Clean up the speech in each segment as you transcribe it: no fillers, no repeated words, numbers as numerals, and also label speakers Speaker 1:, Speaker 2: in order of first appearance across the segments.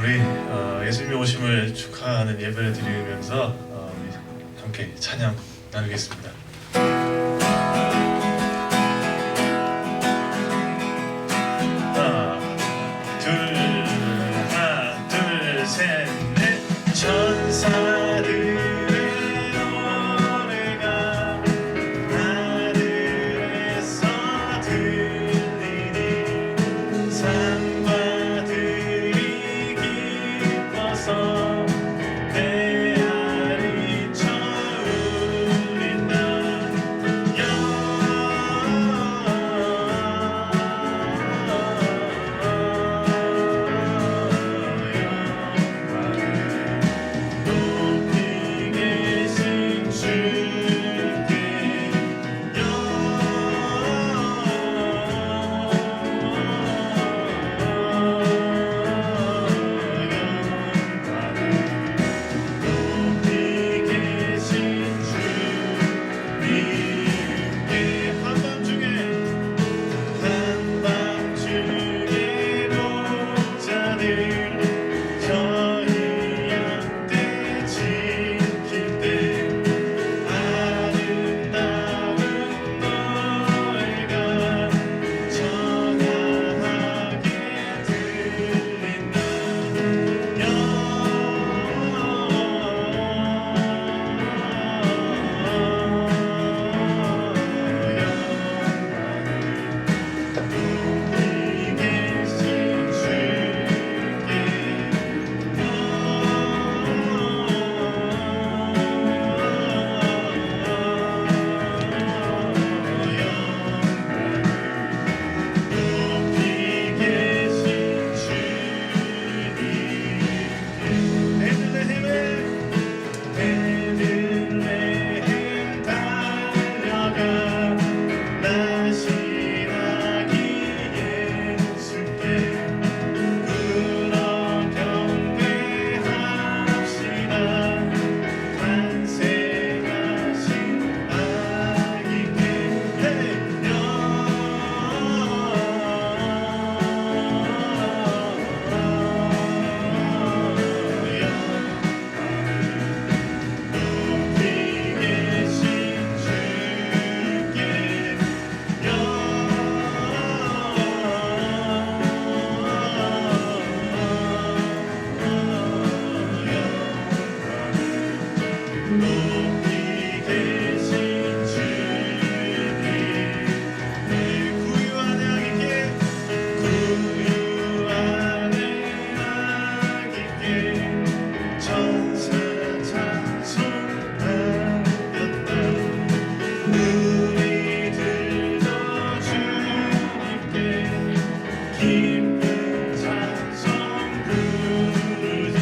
Speaker 1: 우리 예수님이 오심을 축하하는 예배를 드리면서 우리 함께 찬양 나누겠습니다. 하나, 둘, 셋, 넷. 천사들의 노래가 하늘에서 들리니 산과 들이 기뻐서 메아리 쳐울린다. 높이 계신 주께 높이 계신 주님께 한밤중에 목자들 저희 양떼 지킬 때 아름다운 노래가 청아하게 들린다. 높이 계신 높이 계신 베들레헴 달려가 나시나기 예수께 울어 경배합시다. 탄생하신 아기께 높이 계신 주께 높이 계신 주님 내 구유 안에 아기께 구유 안에 아기께 천사 찬송하였다. 우리들도 주님께 기쁜 찬송 부르자.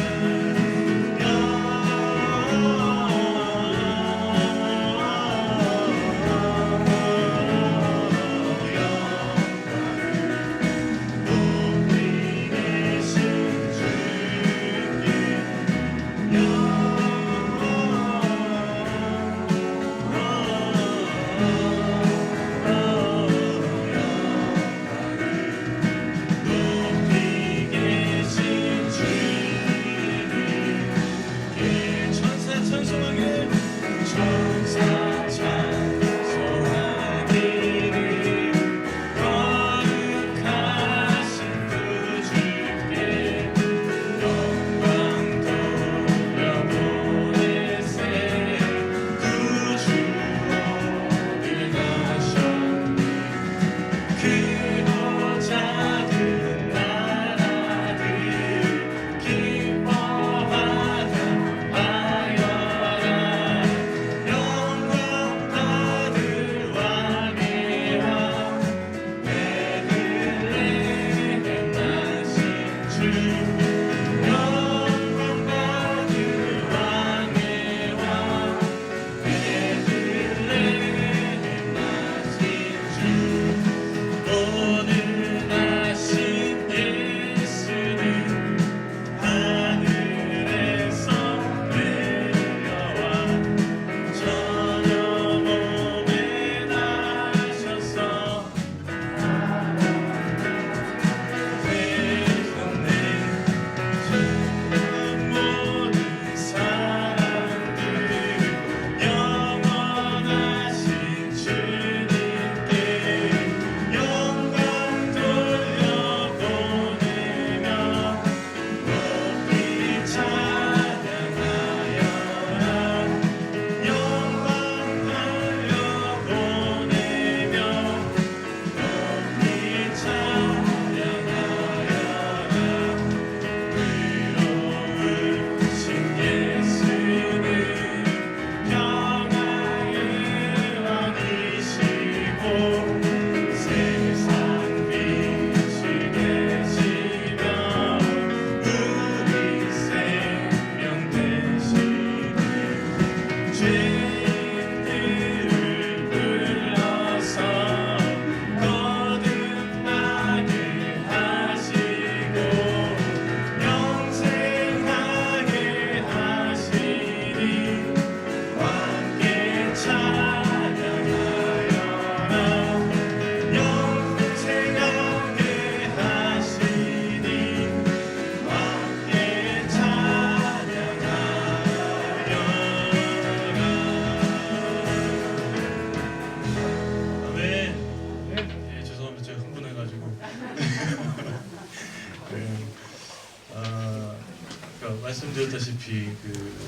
Speaker 1: 아시다시피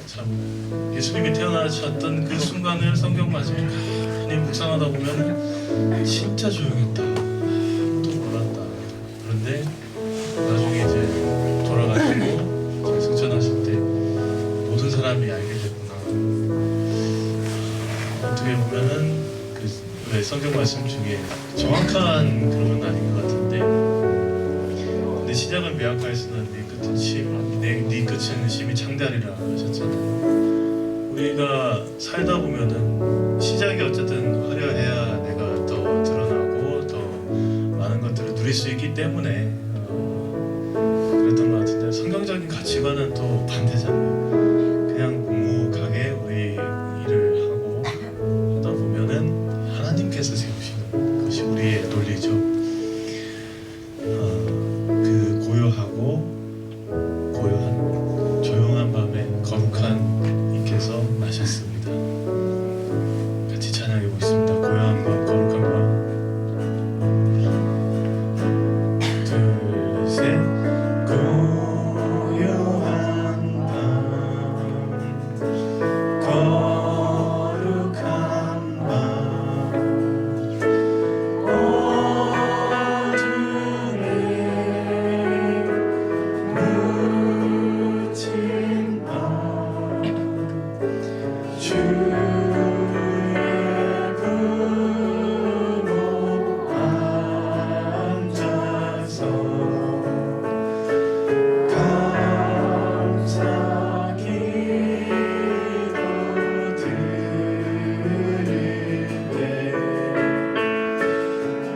Speaker 1: 참 예수님이 태어나셨던 그 순간을 성경 말씀을 가만히 묵상하다 보면 진짜 조용했다. 또 몰랐다. 그런데 나중에 이제 돌아가시고 승천하실 때 모든 사람이 알게 됐구나. 어떻게 보면은 그 성경 말씀 중에 정확한 그런 건 아닌 것 같은데, 내 시작은 미약하였으나 네 끝은 심히 창대하리라 하셨잖아요. 우리가 살다 보면은 시작이 어쨌든 화려해야 내가 더 드러나고 더 많은 것들을 누릴 수 있기 때문에 그랬던 것 같은데, 성경적인 가치관은 또 반대잖아요. 그냥 묵묵하게 우리 일을 하고 하다 보면은 하나님께서 세우시는 것이 우리의 논리죠. 그 고요한 조용한 밤에 거룩한 이께서 나셨습니다. 같이 찬양해 보겠습니다. 고요한 밤, 거룩한 밤. 둘, 셋. 고요한 밤, 거룩한 밤, 어둠에 묻힌 밤, 주의 부모 앉아서 감사 기도 드릴 때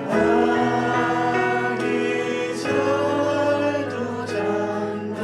Speaker 1: 아기 잘도 잔다.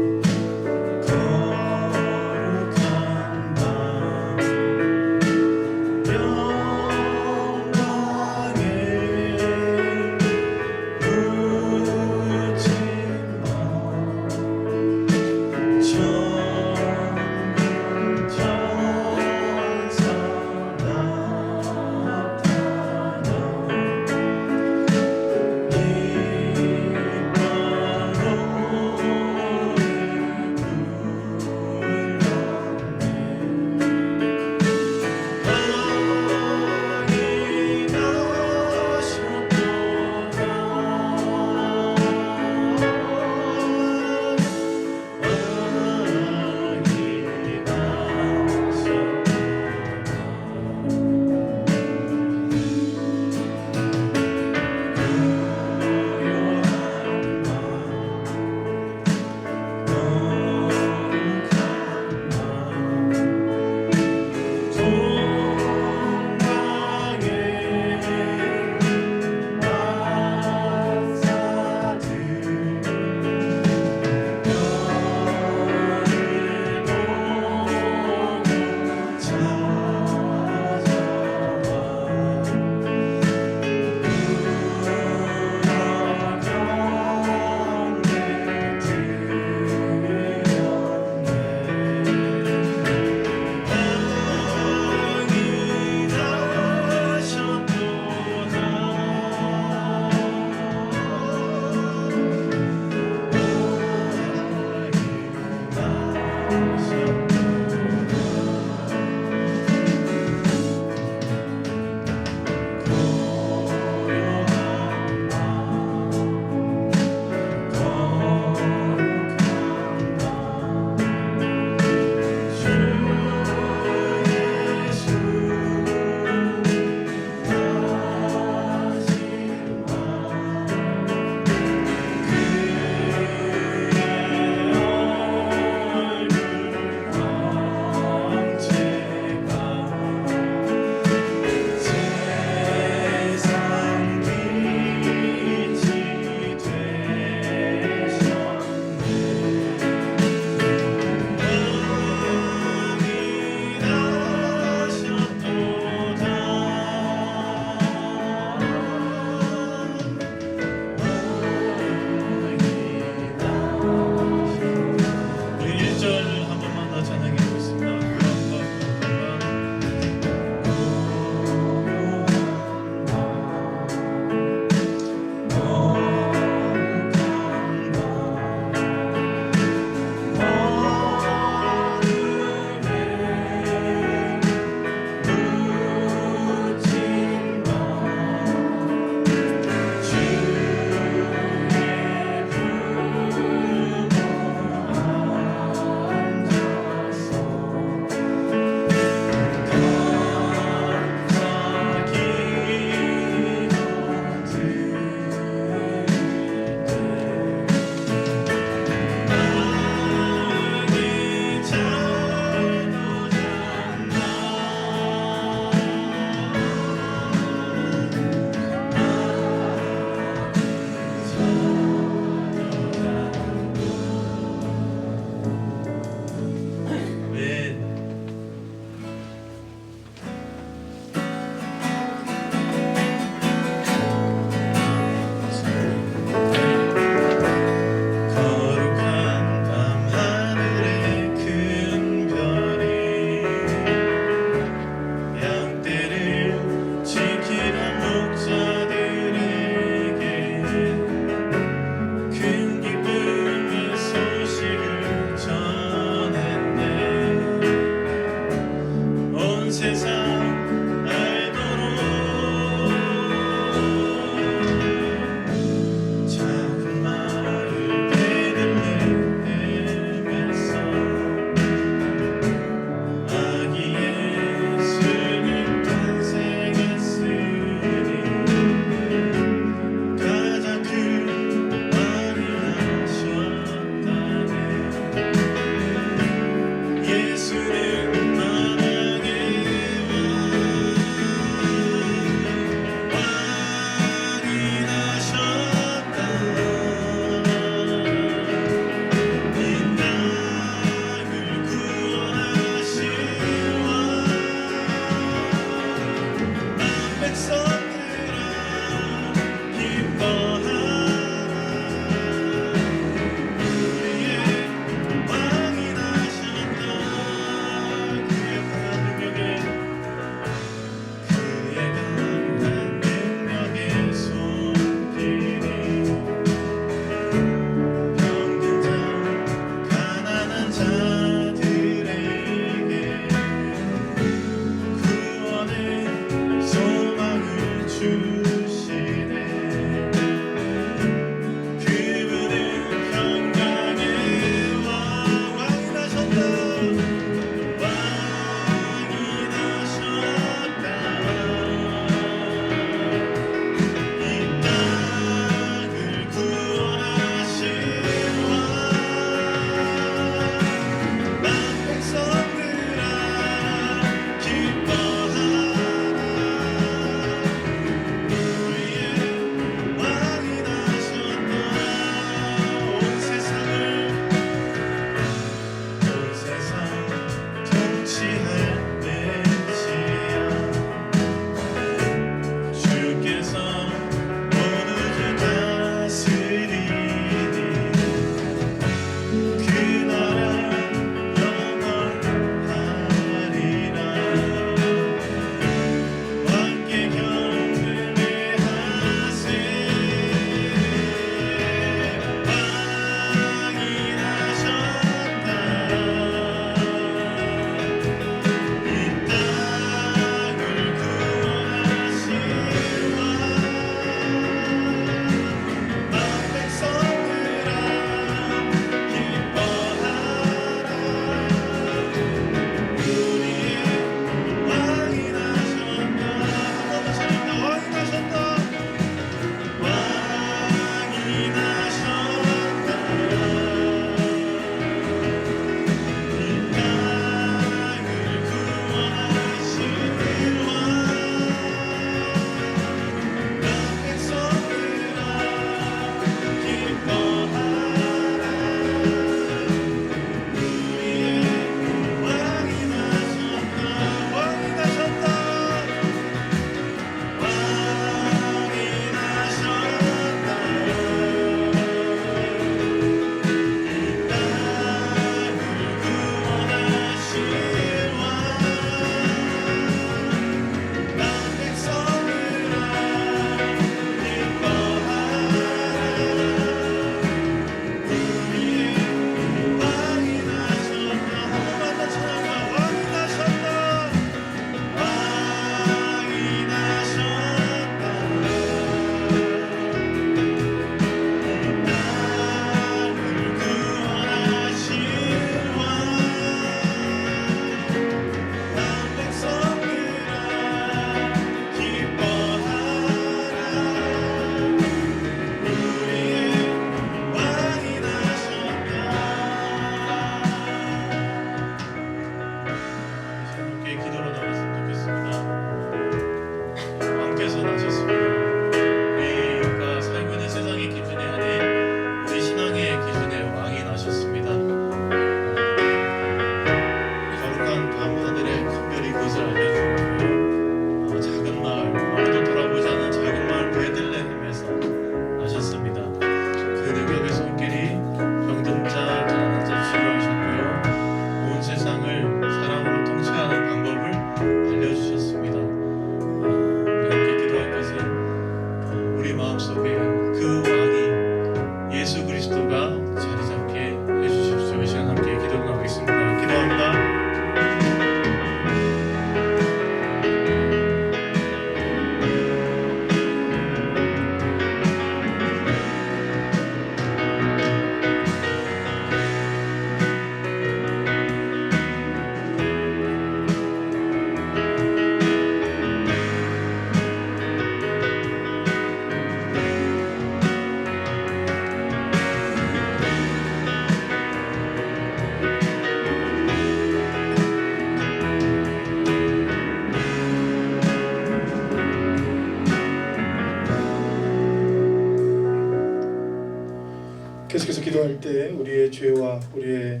Speaker 2: 기도할 때 우리의 죄와 우리의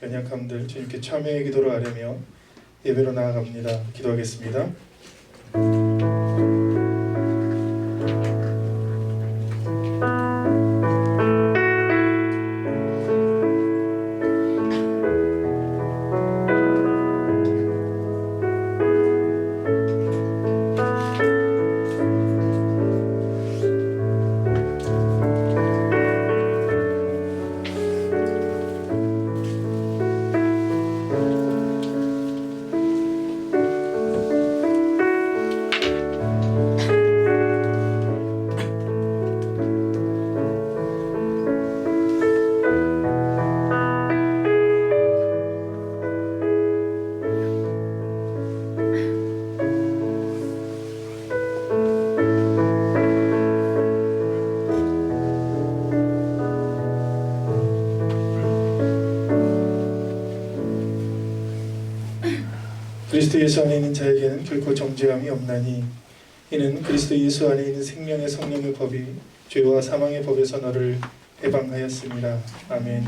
Speaker 2: 연약함들 주님께 참회의 기도를 하려며 예배로 나아갑니다. 기도하겠습니다. 그리스도 예수 안에 있는 자에게는 결코 정죄함이 없나니 이는 그리스도 예수 안에 있는 생명의 성령의 법이 죄와 사망의 법에서 너를 해방하였습니다. 아멘.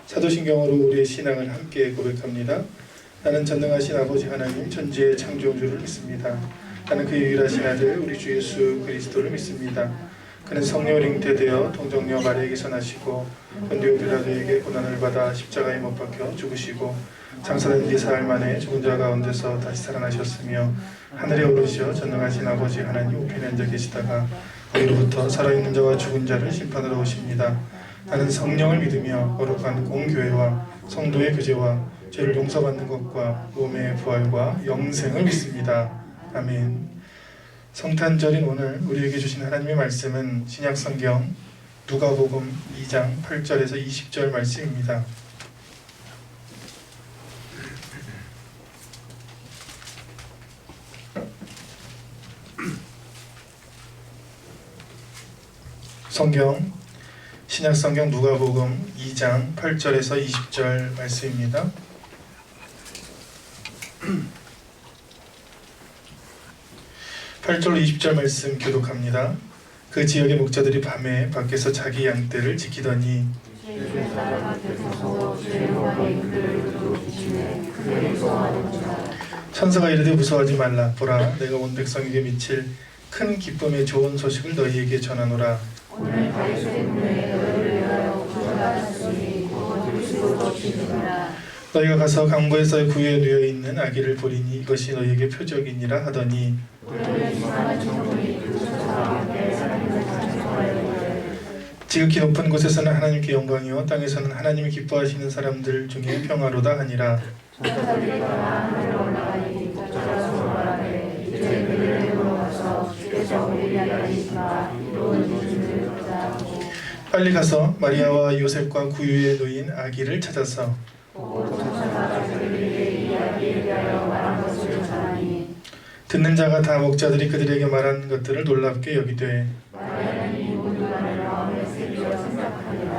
Speaker 2: 사도신경으로 우리의 신앙을 함께 고백합니다. 나는 전능하신 아버지 하나님 전지의 창조주를 믿습니다. 나는 그 유일하신 아들 우리 주 예수 그리스도를 믿습니다. 그는 성령으로 잉태되어 동정녀 마리아에게서 나시고 본디오 빌라도에게 고난을 받아 십자가에 못 박혀 죽으시고 장사된 지 사흘 만에 죽은 자 가운데서 다시 살아나셨으며 하늘에 오르시어 전능하신 아버지 하나님 우편에 앉아 계시다가 거기로부터 살아있는 자와 죽은 자를 심판하러 오십니다. 나는 성령을 믿으며 거룩한 공교회와 성도의 교제와 죄를 용서받는 것과 몸의 부활과 영생을 믿습니다. 아멘. 성탄절인 오늘 우리에게 주신 하나님의 말씀은 신약성경 누가복음 2장 8절에서 20절 말씀입니다. 성경 신약성경 누가복음 2장 8절에서 20절 말씀입니다. 8절로 20절 말씀 교독합니다. 그 지역의 목자들이 밤에 밖에서 자기 양떼를 지키더니 천사가 이르되 무서워하지 말라. 보라, 내가 온 백성에게 미칠 큰 기쁨의 좋은 소식을 너희에게 전하노라. 오늘 다윗의 문에 너희를 위하여 구주가 있으니 곧 그리스도 주시니라. 너희가 가서 강보에서 구유에 누워 있는 아기를 보리니 이것이 너희에게 표적이니라 하더니 지극히 높은 곳에서는 하나님께 영광이요 땅에서는 하나님이 기뻐하시는 사람들 중에 평화로다 하니라. 빨리 가서 마리아와 요셉과 구유에 놓인 아기를 찾아서 듣는 자가 다 목자들이 그들에게 말한 것들을 놀랍게 여기되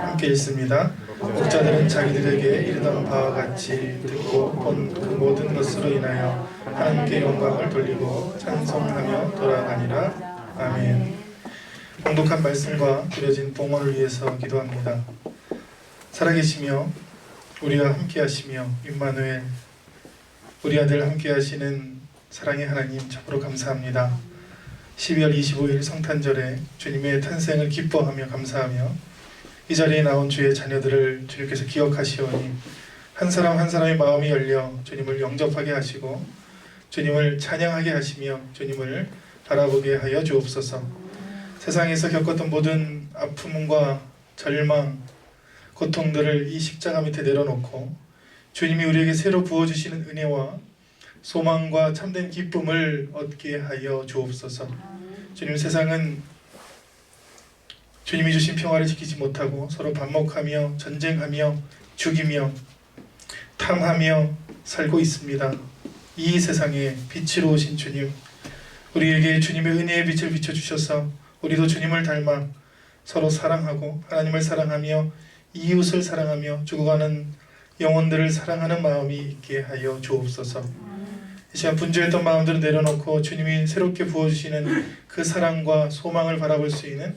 Speaker 2: 함께 읽습니다. 목자들은 자기들에게 이르던 바와 같이 듣고 본 그 모든 것으로 인하여 하나님께 영광을 돌리고 찬송하며 돌아가니라. 아멘. 봉독한 말씀과 드려진 봉헌을 위해서 기도합니다. 살아계시며 우리와 함께하시며 임마누엘 우리 아들 함께하시는 사랑의 하나님 참으로 감사합니다. 12월 25일 성탄절에 주님의 탄생을 기뻐하며 감사하며 이 자리에 나온 주의 자녀들을 주님께서 기억하시오니 한 사람 한 사람의 마음이 열려 주님을 영접하게 하시고 주님을 찬양하게 하시며 주님을 바라보게 하여 주옵소서. 세상에서 겪었던 모든 아픔과 절망, 고통들을 이 십자가 밑에 내려놓고 주님이 우리에게 새로 부어주시는 은혜와 소망과 참된 기쁨을 얻게 하여 주옵소서. 주님, 세상은 주님이 주신 평화를 지키지 못하고 서로 반목하며 전쟁하며 죽이며 탐하며 살고 있습니다. 이 세상에 빛으로 오신 주님, 우리에게 주님의 은혜의 빛을 비춰주셔서 우리도 주님을 닮아 서로 사랑하고 하나님을 사랑하며 이웃을 사랑하며 죽어가는 영혼들을 사랑하는 마음이 있게 하여 주옵소서. 이 시간 분주했던 마음들을 내려놓고 주님이 새롭게 부어주시는 그 사랑과 소망을 바라볼 수 있는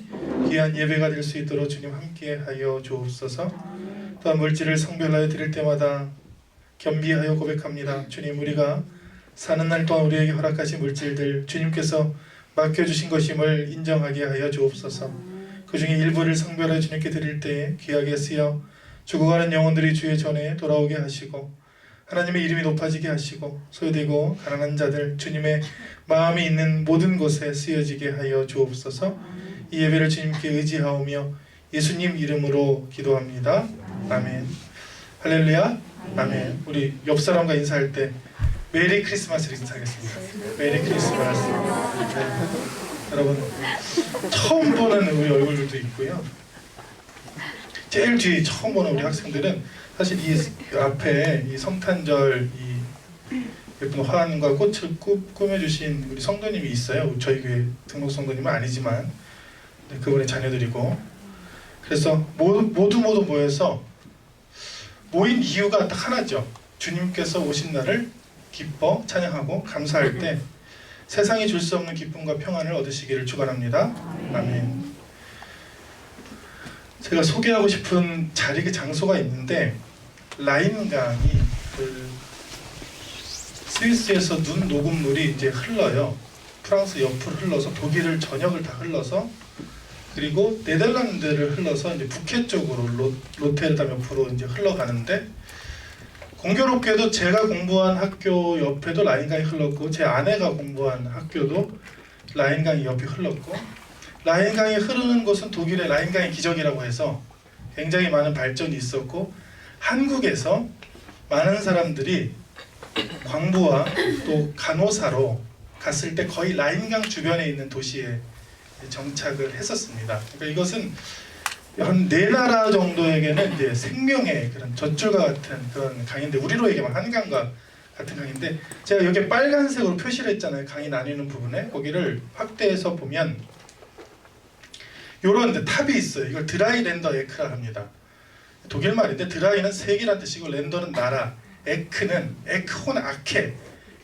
Speaker 2: 귀한 예배가 될 수 있도록 주님 함께하여 주옵소서. 또한 물질을 성별하여 드릴 때마다 겸비하여 고백합니다. 주님, 우리가 사는 날 동안 우리에게 허락하신 물질들 주님께서 맡겨주신 것임을 인정하게 하여 주옵소서. 그 중에 일부를 성별하여 주님께 드릴 때에 귀하게 쓰여 죽어가는 영혼들이 주의 전에 돌아오게 하시고 하나님의 이름이 높아지게 하시고 소외되고 가난한 자들 주님의 마음이 있는 모든 곳에 쓰여지게 하여 주옵소서. 이 예배를 주님께 의지하오며 예수님 이름으로 기도합니다. 아멘. 할렐루야. 아멘. 우리 옆 사람과 인사할 때 메리 크리스마스를 인사하겠습니다. 메리 크리스마스. 네. 여러분 처음 보는 우리 얼굴들도 있고요. 제일 뒤에 처음 보는 우리 학생들은 사실 이 앞에 이 성탄절 이 예쁜 화환과 꽃을 꾸며주신 우리 성도님이 있어요. 저희 교회 등록 성도님은 아니지만 그분의 자녀들이고, 그래서 모두 모여서 모인 이유가 딱 하나죠. 주님께서 오신 날을 기뻐 찬양하고 감사할 때 세상이 줄 수 없는 기쁨과 평안을 얻으시기를 축원합니다. 아멘. 제가 소개하고 싶은 자리 장소가 있는데 라인강이 그 스위스에서 눈 녹음물이 이제 흘러요. 프랑스 옆을 흘러서 독일 전역을 다 흘러서 그리고 네덜란드를 흘러서 이제 북해 쪽으로 로테르담 옆으로 이제 흘러가는데, 공교롭게도 제가 공부한 학교 옆에도 라인강이 흘렀고 제 아내가 공부한 학교도 라인강이 옆에 흘렀고, 라인강이 흐르는 곳은 독일의 라인강의 기적이라고 해서 굉장히 많은 발전이 있었고, 한국에서 많은 사람들이 광부와 또 간호사로 갔을 때 거의 라인강 주변에 있는 도시에 정착을 했었습니다. 그러니까 이것은 한 4나라 정도에게는 이제 생명의 그런 젖줄과 같은 그런 강인데, 우리로 얘기하면 한강과 같은 강인데, 제가 여기 빨간색으로 표시를 했잖아요. 강이 나뉘는 부분에 거기를 확대해서 보면 요런 탑이 있어요. 이걸 드라이랜더 에크라 합니다. 독일 말인데 드라이는 세계란 뜻이고 랜더는 나라, 에크는 에크혼 아케,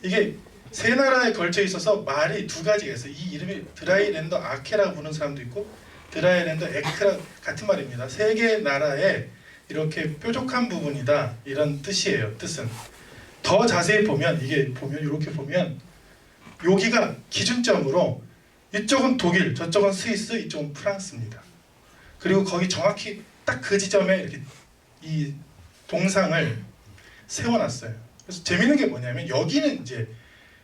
Speaker 2: 이게 세 나라에 걸쳐 있어서 말이 두 가지가 있어요. 이 이름이 드라이랜더 아케라고 부르는 사람도 있고 드라이랜더 에크라 같은 말입니다. 세 개의 나라에 이렇게 뾰족한 부분이다 이런 뜻이에요. 뜻은 더 자세히 보면 이렇게 보면 여기가 기준점으로 이쪽은 독일, 저쪽은 스위스, 이쪽은 프랑스입니다. 그리고 거기 정확히 딱 그 지점에 이렇게 이 동상을 세워놨어요. 그래서 재밌는 게 뭐냐면 여기는 이제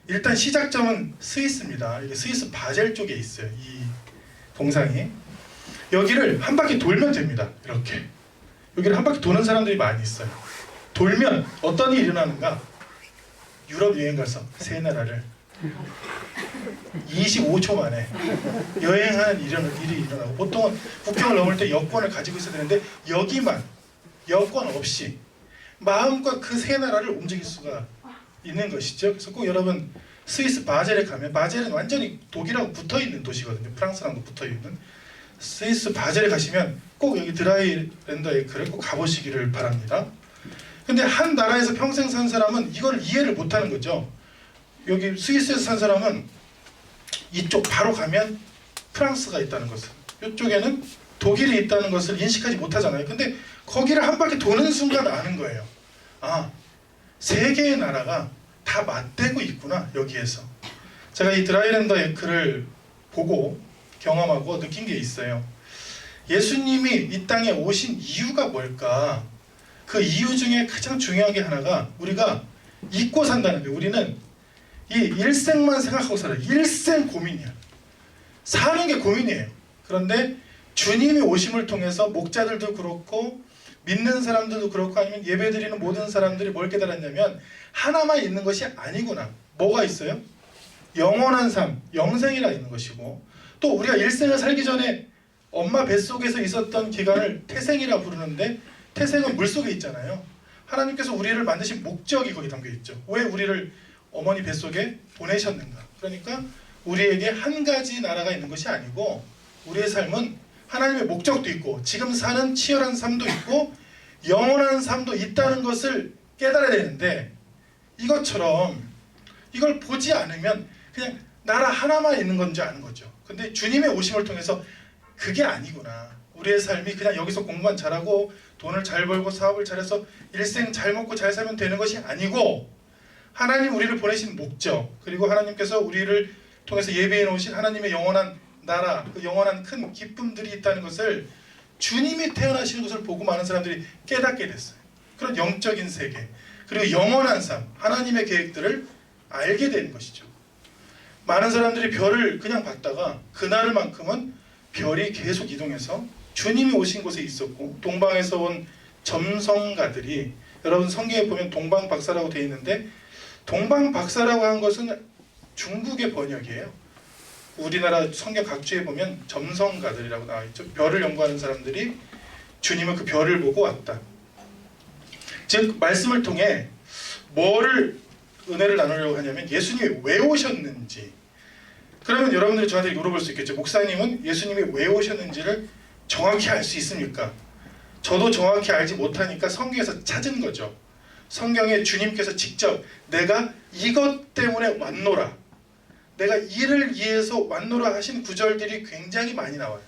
Speaker 2: 일단 시작점은 스위스입니다. 이게 스위스 바젤 쪽에 있어요. 이 동상이. 여기를 한 바퀴 돌면 됩니다. 이렇게. 여기를 한 바퀴 도는 사람들이 많이 있어요. 돌면 어떤 일이 일어나는가? 유럽 여행 가서 세 나라를 25초 만에 여행하는 일이 일어나고, 보통은 국경을 넘을 때 여권을 가지고 있어야 되는데 여기만 여권 없이 마음껏 그 세 나라를 움직일 수가 있는 것이죠. 그래서 꼭 여러분 스위스 바젤에 가면, 바젤은 완전히 독일하고 붙어있는 도시거든요. 프랑스랑도 붙어있는. 스위스 바젤에 가시면 꼭 여기 드라이랜더 에크를 꼭 가보시기를 바랍니다. 근데 한 나라에서 평생 산 사람은 이걸 이해를 못하는 거죠. 여기 스위스에서 산 사람은 이쪽 바로 가면 프랑스가 있다는 것을, 이쪽에는 독일이 있다는 것을 인식하지 못하잖아요. 근데 거기를 한 바퀴 도는 순간 아는 거예요. 아, 세 개의 나라가 다 맞대고 있구나 여기에서. 제가 이 드라이랜더 에크를 보고 경험하고 느낀 게 있어요. 예수님이 이 땅에 오신 이유가 뭘까? 그 이유 중에 가장 중요한 게 하나가 우리가 잊고 산다는 거예요. 우리는 이 일생만 생각하고 살아요. 일생 고민이야. 사는 게 고민이에요. 그런데 주님이 오심을 통해서 목자들도 그렇고 믿는 사람들도 그렇고 아니면 예배드리는 모든 사람들이 뭘 깨달았냐면 하나만 있는 것이 아니구나. 뭐가 있어요? 영원한 삶, 영생이라 있는 것이고, 또 우리가 일생을 살기 전에 엄마 뱃속에서 있었던 기간을 태생이라 부르는데, 태생은 물속에 있잖아요. 하나님께서 우리를 만드신 목적이 거기 담겨 있죠. 왜 우리를 어머니 뱃속에 보내셨는가? 그러니까 우리에게 한 가지 나라가 있는 것이 아니고 우리의 삶은 하나님의 목적도 있고 지금 사는 치열한 삶도 있고 영원한 삶도 있다는 것을 깨달아야 되는데, 이것처럼 이걸 보지 않으면 그냥 나라 하나만 있는 건지 아는 거죠. 근데 주님의 오심을 통해서 그게 아니구나. 우리의 삶이 그냥 여기서 공부만 잘하고 돈을 잘 벌고 사업을 잘해서 일생 잘 먹고 잘 살면 되는 것이 아니고, 하나님 우리를 보내신 목적, 그리고 하나님께서 우리를 통해서 예배해 놓으신 하나님의 영원한 나라, 그 영원한 큰 기쁨들이 있다는 것을 주님이 태어나시는 것을 보고 많은 사람들이 깨닫게 됐어요. 그런 영적인 세계, 그리고 영원한 삶, 하나님의 계획들을 알게 되는 것이죠. 많은 사람들이 별을 그냥 봤다가 그날만큼은 별이 계속 이동해서 주님이 오신 곳에 있었고, 동방에서 온 점성가들이, 여러분 성경에 보면 동방박사라고 되어 있는데, 동방박사라고 한 것은 중국의 번역이에요. 우리나라 성경 각주에 보면 점성가들이라고 나와 있죠. 별을 연구하는 사람들이 주님은 그 별을 보고 왔다. 즉 말씀을 통해 뭐를 은혜를 나누려고 하냐면 예수님이 왜 오셨는지. 그러면 여러분들이 저한테 물어볼 수 있겠죠. 목사님은 예수님이 왜 오셨는지를 정확히 알 수 있습니까? 저도 정확히 알지 못하니까 성경에서 찾은 거죠. 성경에 주님께서 직접 내가 이것 때문에 왔노라, 내가 이를 위해서 왔노라 하신 구절들이 굉장히 많이 나와요.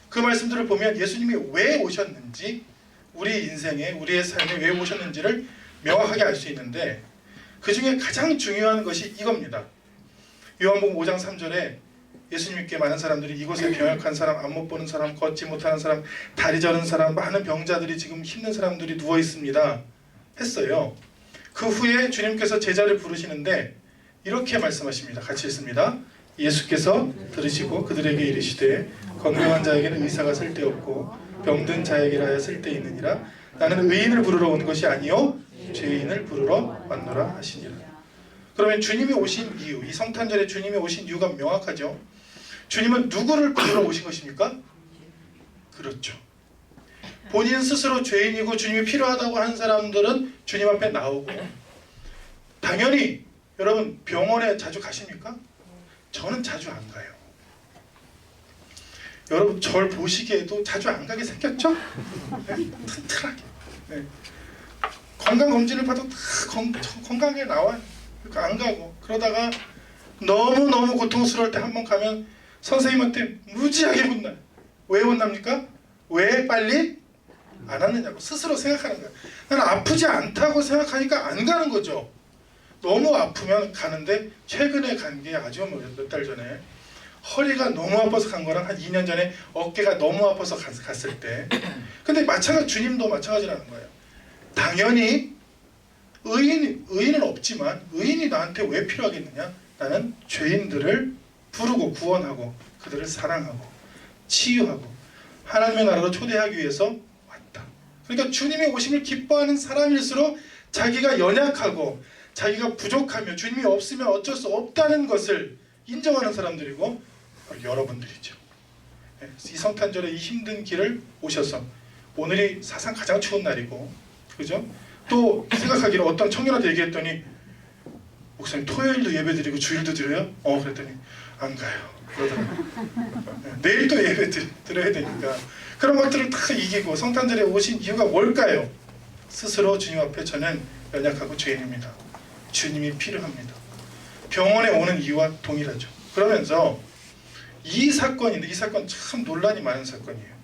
Speaker 2: 그 말씀들을 보면 예수님이 왜 오셨는지, 우리 인생에, 우리의 삶에 왜 오셨는지를 명확하게 알 수 있는데, 그 중에 가장 중요한 것이 이겁니다. 요한복음 5장 3절에 예수님께 많은 사람들이, 이곳에 병약한 사람, 안 못 보는 사람, 걷지 못하는 사람, 다리 저는 사람, 많은 병자들이, 지금 힘든 사람들이 누워 있습니다 했어요. 그 후에 주님께서 제자를 부르시는데 이렇게 말씀하십니다. 같이 읽습니다. 예수께서 들으시고 그들에게 이르시되 건강한 자에게는 의사가 쓸데없고 병든 자에게 하여 쓸데있느니라. 나는 의인을 부르러 온 것이 아니요 죄인을 부르러 왔노라 하시니라. 그러면 주님이 오신 이유, 이 성탄절에 주님이 오신 이유가 명확하죠. 주님은 누구를 부르러 오신 것입니까? 그렇죠. 본인 스스로 죄인이고 주님이 필요하다고 하는 사람들은 주님 앞에 나오고, 당연히 여러분 병원에 자주 가십니까? 저는 자주 안 가요. 여러분 절 보시기에도 자주 안 가게 생겼죠? 네, 튼튼하게. 네. 건강검진을 봐도 다 건강하게 나와요. 그러니까 안 가고, 그러다가 너무너무 고통스러울 때 한번 가면 선생님한테 무지하게 혼나요. 왜 혼납니까? 왜 빨리 안 왔느냐고 스스로 생각하는 거예요. 나는 아프지 않다고 생각하니까 안 가는 거죠. 너무 아프면 가는데, 최근에 간 게 아주 몇 달 전에 허리가 너무 아파서 간 거랑 한 2년 전에 어깨가 너무 아파서 갔을 때. 근데 주님도 마찬가지라는 거예요. 당연히 의인은 없지만 의인이 나한테 왜 필요하겠느냐? 나는 죄인들을 부르고 구원하고 그들을 사랑하고 치유하고 하나님의 나라로 초대하기 위해서 왔다. 그러니까 주님의 오심을 기뻐하는 사람일수록 자기가 연약하고 자기가 부족하며 주님이 없으면 어쩔 수 없다는 것을 인정하는 사람들이고 바로 여러분들이죠. 이 성탄절에 이 힘든 길을 오셔서, 오늘이 사상 가장 추운 날이고, 그죠? 또 생각하기를 어떤 청년한테 얘기했더니, 목사님 토요일도 예배 드리고 주일도 드려요? 그랬더니 안 가요 그러더라고요. 내일 또 예배 드려야 되니까. 그런 것들을 다 이기고 성탄절에 오신 이유가 뭘까요? 스스로 주님 앞에 저는 연약하고 죄인입니다, 주님이 필요합니다. 병원에 오는 이유와 동일하죠. 그러면서 이 사건인데, 이 사건 참 논란이 많은 사건이에요.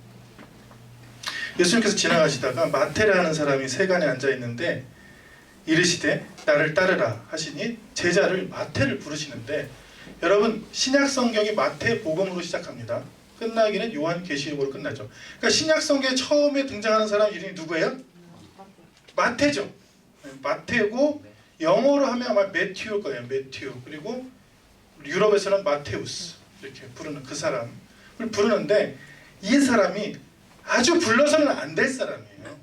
Speaker 2: 예수님께서 지나가시다가 마태라는 사람이 세간에 앉아있는데 이르시되 나를 따르라 하시니 제자를 마태를 부르시는데, 여러분 신약 성경이 마태 복음으로 시작합니다. 끝나기는 요한 계시록으로 끝나죠. 그러니까 신약 성경에 처음에 등장하는 사람 이름이 누구예요? 마태죠. 마태고 영어로 하면 아마 매튜일 거예요. 매튜. 그리고 유럽에서는 마테우스 이렇게 부르는 그 사람을 부르는데, 이 사람이 아주 불러서는 안 될 사람이에요.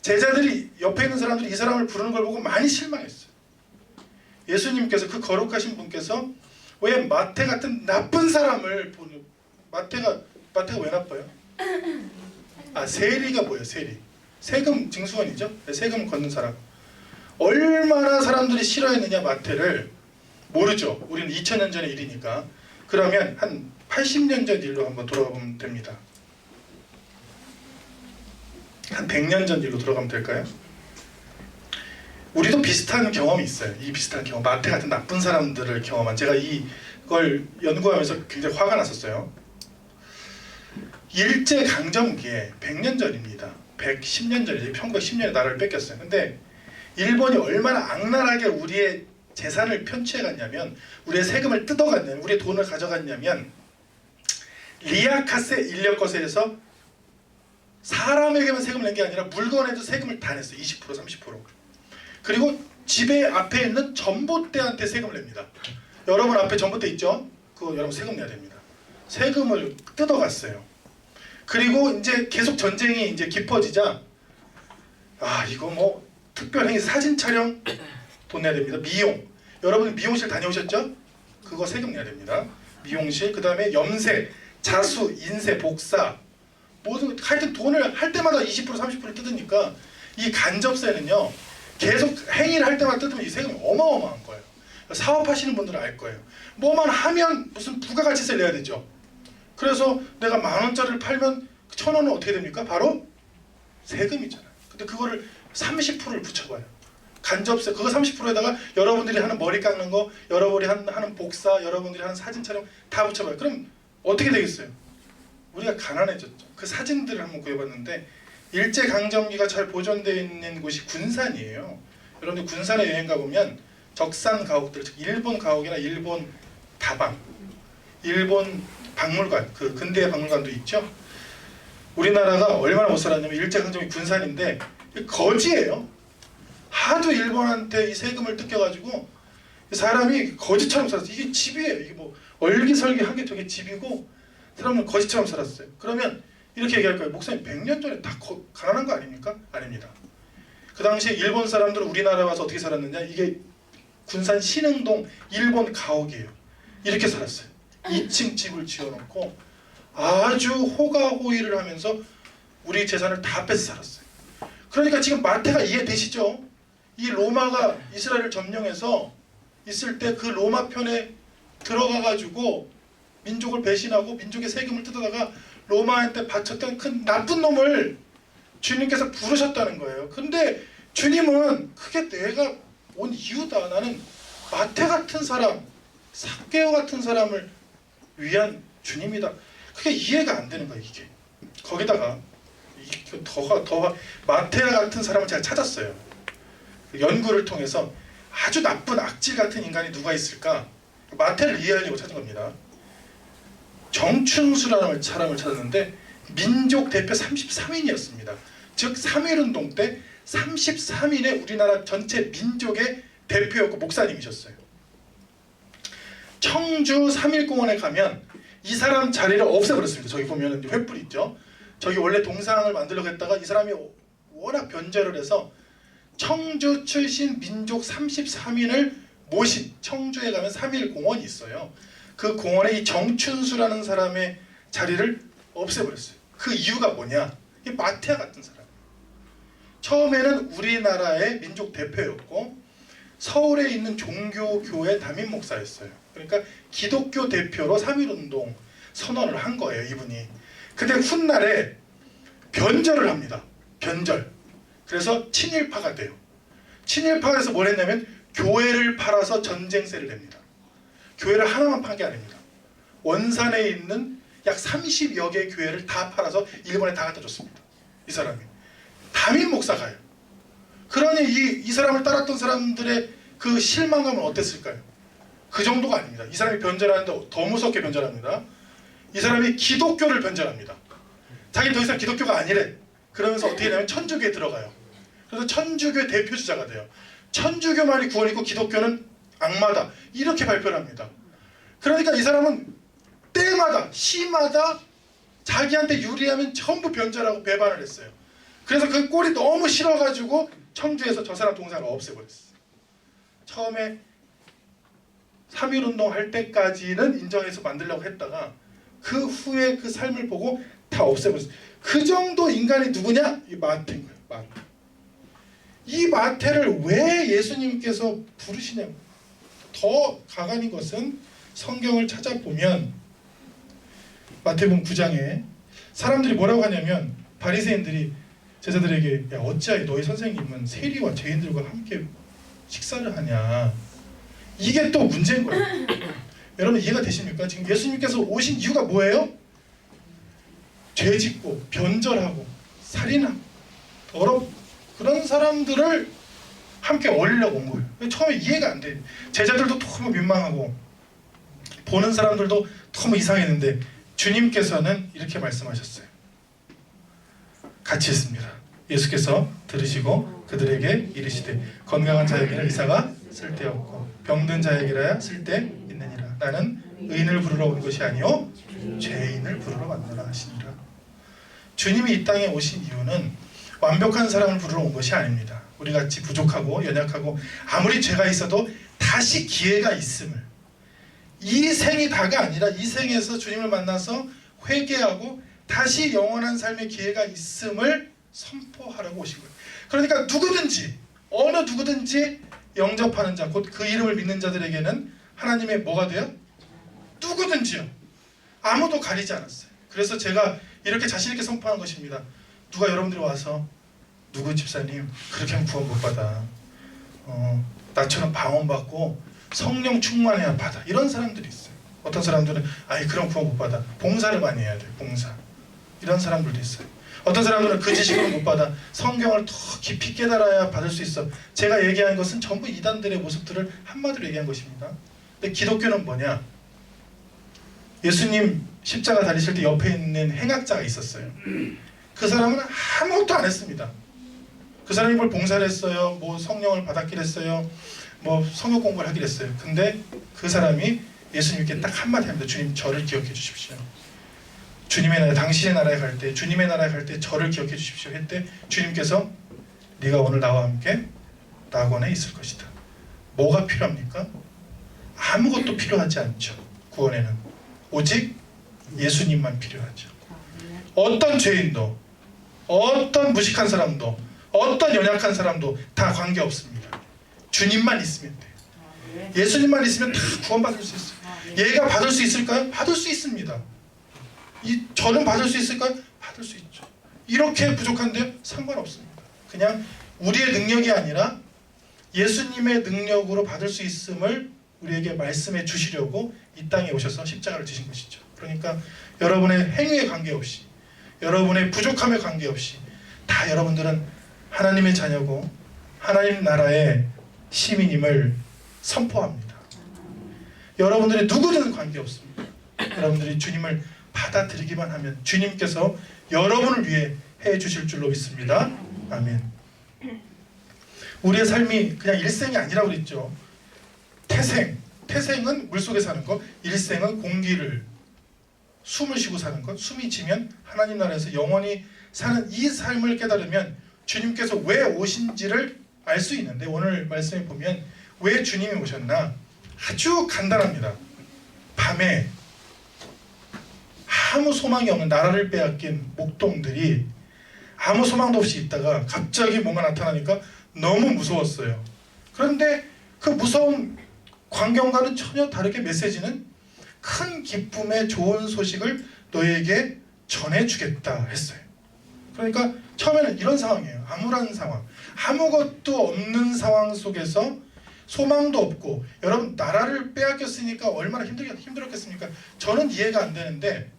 Speaker 2: 제자들이, 옆에 있는 사람들이 이 사람을 부르는 걸 보고 많이 실망했어요. 예수님께서, 그 거룩하신 분께서 왜 마태 같은 나쁜 사람을 보는, 마태가 왜 나빠요? 세리가 뭐예요? 세리. 세금 징수원이죠. 세금 걷는 사람. 얼마나 사람들이 싫어했느냐 마태를 모르죠. 우리는 2000년 전의 일이니까. 그러면 한 80년 전 일로 한번 돌아가 보면 됩니다. 한 100년 전 일로 돌아가면 될까요? 우리도 비슷한 경험이 있어요. 이 비슷한 경험, 마태 같은 나쁜 사람들을 경험한, 제가 이걸 연구하면서 굉장히 화가 났었어요. 일제 강점기에 100년 전입니다. 110년 전이죠. 1910년에 나라를 뺏겼어요. 근데 일본이 얼마나 악랄하게 우리의 재산을 편취해갔냐면, 우리의 세금을 뜯어갔냐면, 우리의 돈을 가져갔냐면, 리아카세 인력거세에서 사람에게만 세금을 낸 게 아니라 물건에도 세금을 다 냈어요. 20%, 30%. 그리고 집에 앞에 있는 전봇대한테 세금을 냅니다. 여러분 앞에 전봇대 있죠? 그거 여러분 세금 내야 됩니다. 세금을 뜯어갔어요. 그리고 이제 계속 전쟁이 이제 깊어지자, 아 이거 뭐 특별행위 사진 촬영 돈 내야 됩니다. 미용, 여러분 미용실 다녀오셨죠? 그거 세금 내야 됩니다. 미용실, 그 다음에 염색, 자수, 인쇄, 복사, 모든 하여튼 돈을 할 때마다 20% 30% 뜯으니까 이 간접세는요 계속 행위를 할 때마다 뜯으면 이 세금이 어마어마한 거예요. 사업하시는 분들은 알 거예요. 뭐만 하면 무슨 부가가치세를 내야 되죠. 그래서 내가 10,000원짜리를 팔면 1,000원은 어떻게 됩니까? 바로 세금이잖아요. 근데 그거를 30%를 붙여봐요. 간접세, 그거 30%에다가 여러분들이 하는 머리 깎는 거, 여러분들이 하는 복사, 여러분들이 하는 사진 촬영 다 붙여봐요. 그럼 어떻게 되겠어요? 우리가 가난해졌죠. 그 사진들을 한번 구해봤는데, 일제강점기가 잘 보존되어 있는 곳이 군산이에요. 여러분들 군산에 여행 가보면 적산 가옥들, 즉 일본 가옥이나 일본 다방, 일본 박물관, 그 근대 박물관도 있죠. 우리나라가 얼마나 못 살았냐면 일제강점기 군산인데 거지예요. 하도 일본한테 이 세금을 뜯겨가지고 사람이 거지처럼 살았어요. 이게 집이에요. 이게 뭐 얼기설기 한 게 저게 집이고 사람은 거지처럼 살았어요. 그러면 이렇게 얘기할 거예요. 목사님 100년 전에 다 가난한 거 아닙니까? 아닙니다. 그 당시에 일본 사람들은 우리나라 와서 어떻게 살았느냐, 이게 군산 신흥동 일본 가옥이에요. 이렇게 살았어요. 2층 집을 지어놓고 아주 호가호위를 하면서 우리 재산을 다 뺏어 살았어요. 그러니까 지금 마태가 이해되시죠? 이 로마가 이스라엘을 점령해서 있을 때 그 로마 편에 들어가가지고 민족을 배신하고 민족의 세금을 뜯어다가 로마한테 바쳤던 큰 나쁜 놈을 주님께서 부르셨다는 거예요. 근데 주님은 그게 내가 온 이유다. 나는 마태 같은 사람, 삭개오 같은 사람을 위한 주님이다. 그게 이해가 안 되는 거예요. 이게. 거기다가 더 마태 같은 사람을 제가 찾았어요. 연구를 통해서 아주 나쁜 악질 같은 인간이 누가 있을까? 마태를 이해하려고 찾은 겁니다. 정춘수라는 사람을 찾았는데 민족 대표 33인이었습니다. 즉 3.1운동 때 33인의 우리나라 전체 민족의 대표였고 목사님이셨어요. 청주 3.1공원에 가면 이 사람 자리를 없애버렸습니다. 저기 보면 횃불 있죠. 저기 원래 동상을 만들려고 했다가 이 사람이 워낙 변절을 해서 청주 출신 민족 33인을 모신, 청주에 가면 3.1공원이 있어요. 그 공원에 이 정춘수라는 사람의 자리를 없애버렸어요. 그 이유가 뭐냐? 이 마태아 같은 사람. 처음에는 우리나라의 민족 대표였고 서울에 있는 종교교회 담임 목사였어요. 그러니까 기독교 대표로 3.1운동 선언을 한 거예요, 이분이. 근데 훗날에 변절을 합니다. 변절. 그래서 친일파가 돼요. 친일파에서 뭘 했냐면 교회를 팔아서 전쟁세를 냅니다. 교회를 하나만 판 게 아닙니다. 원산에 있는 약 30여 개의 교회를 다 팔아서 일본에 다 갖다 줬습니다. 이 사람이. 담임 목사가요. 그러니 이 사람을 따랐던 사람들의 그 실망감은 어땠을까요? 그 정도가 아닙니다. 이 사람이 변절하는데 더 무섭게 변절합니다. 이 사람이 기독교를 변절합니다. 자기는 더 이상 기독교가 아니래. 그러면서 어떻게 되냐면 천주교에 들어가요. 그래서 천주교 대표주자가 돼요. 천주교만이 구원이고 기독교는 악마다. 이렇게 발표를 합니다. 그러니까 이 사람은 때마다 시마다 자기한테 유리하면 전부 변절하고 배반을 했어요. 그래서 그 꼴이 너무 싫어가지고 청주에서 저 사람 동상을 없애버렸어요. 처음에 3.1운동 할 때까지는 인정해서 만들려고 했다가 그 후에 그 삶을 보고 다 없애버렸어요. 그 정도 인간이 누구냐? 이 마태인 거예요. 마태. 이 마태를 왜 예수님께서 부르시냐고. 더 가관인 것은 성경을 찾아보면 마태복음 9장에 사람들이 뭐라고 하냐면 바리새인들이 제자들에게 야 어찌하여 너희 선생님은 세리와 죄인들과 함께 식사를 하냐. 이게 또 문제인 거예요. 여러분 이해가 되십니까? 지금 예수님께서 오신 이유가 뭐예요? 죄짓고 변절하고 살인하고 더럽고 그런 사람들을 함께 어울리려고 온 거예요. 처음에 이해가 안 돼. 제자들도 너무 민망하고 보는 사람들도 너무 이상했는데 주님께서는 이렇게 말씀하셨어요. 같이 했습니다. 예수께서 들으시고 그들에게 이르시되 건강한 자에게는 의사가 쓸데없고 병든 자에게라야 쓸데있느니라. 나는 의인을 부르러 온 것이 아니요 죄인을 부르러 왔노라 하시니라. 주님이 이 땅에 오신 이유는 완벽한 사람을 부르러 온 것이 아닙니다. 우리같이 부족하고 연약하고 아무리 죄가 있어도 다시 기회가 있음을, 이 생이 다가 아니라 이 생에서 주님을 만나서 회개하고 다시 영원한 삶의 기회가 있음을 선포하라고 오신 거예요. 그러니까 누구든지 어느 누구든지 영접하는 자, 곧 그 이름을 믿는 자들에게는 하나님의 뭐가 돼요? 누구든지요. 아무도 가리지 않았어요. 그래서 제가 이렇게 자신 있게 선포한 것입니다. 누가 여러분들이 와서 누구 집사님 그렇게 하면 구원 못 받아. 나처럼 방언받고 성령 충만해야 받아. 이런 사람들이 있어요. 어떤 사람들은 아예 그런 구원 못 받아. 봉사를 많이 해야 돼. 봉사. 이런 사람들도 있어요. 어떤 사람들은 그 지식으로 못 받아. 성경을 더 깊이 깨달아야 받을 수 있어. 제가 얘기한 것은 전부 이단들의 모습들을 한마디로 얘기한 것입니다. 근데 기독교는 뭐냐? 예수님 십자가 달리실 때 옆에 있는 행악자가 있었어요. 그 사람은 아무것도 안 했습니다. 그 사람이 뭘 봉사를 했어요. 뭐 성령을 받았기를 했어요. 뭐 성역 공부를 하기를 했어요. 근데 그 사람이 예수님께 딱 한마디 합니다. 주님 저를 기억해 주십시오. 주님의 나라, 당신의 나라에 갈 때, 주님의 나라에 갈 때 저를 기억해 주십시오 했대. 주님께서 네가 오늘 나와 함께 낙원에 있을 것이다. 뭐가 필요합니까? 아무것도 필요하지 않죠. 구원에는 오직 예수님만 필요하죠. 어떤 죄인도, 어떤 무식한 사람도, 어떤 연약한 사람도 다 관계없습니다. 주님만 있으면 돼요. 예수님만 있으면 다 구원받을 수 있어요. 얘가 받을 수 있을까요? 받을 수 있습니다. 저는 받을 수 있을까요? 받을 수 있죠. 이렇게 부족한데 상관없습니다. 그냥 우리의 능력이 아니라 예수님의 능력으로 받을 수 있음을 우리에게 말씀해 주시려고 이 땅에 오셔서 십자가를 지신 것이죠. 그러니까 여러분의 행위에 관계없이, 여러분의 부족함에 관계없이 다 여러분들은 하나님의 자녀고 하나님 나라의 시민임을 선포합니다. 여러분들이 누구든 관계없습니다. 여러분들이 주님을 받아들이기만 하면 주님께서 여러분을 위해 해주실 줄로 믿습니다. 아멘. 우리의 삶이 그냥 일생이 아니라고 그랬죠. 태생은 물속에 사는 것, 일생은 공기를 숨을 쉬고 사는 것, 숨이 지면 하나님 나라에서 영원히 사는 이 삶을 깨달으면 주님께서 왜 오신지를 알 수 있는데, 오늘 말씀에 보면 왜 주님이 오셨나? 아주 간단합니다. 밤에 아무 소망이 없는 나라를 빼앗긴 목동들이 아무 소망도 없이 있다가 갑자기 뭔가 나타나니까 너무 무서웠어요. 그런데 그 무서운 광경과는 전혀 다르게 메시지는 큰 기쁨의 좋은 소식을 너희에게 전해주겠다 했어요. 그러니까 처음에는 이런 상황이에요. 암울한 상황, 아무것도 없는 상황 속에서 소망도 없고, 여러분 나라를 빼앗겼으니까 얼마나 힘들었겠습니까? 저는 이해가 안 되는데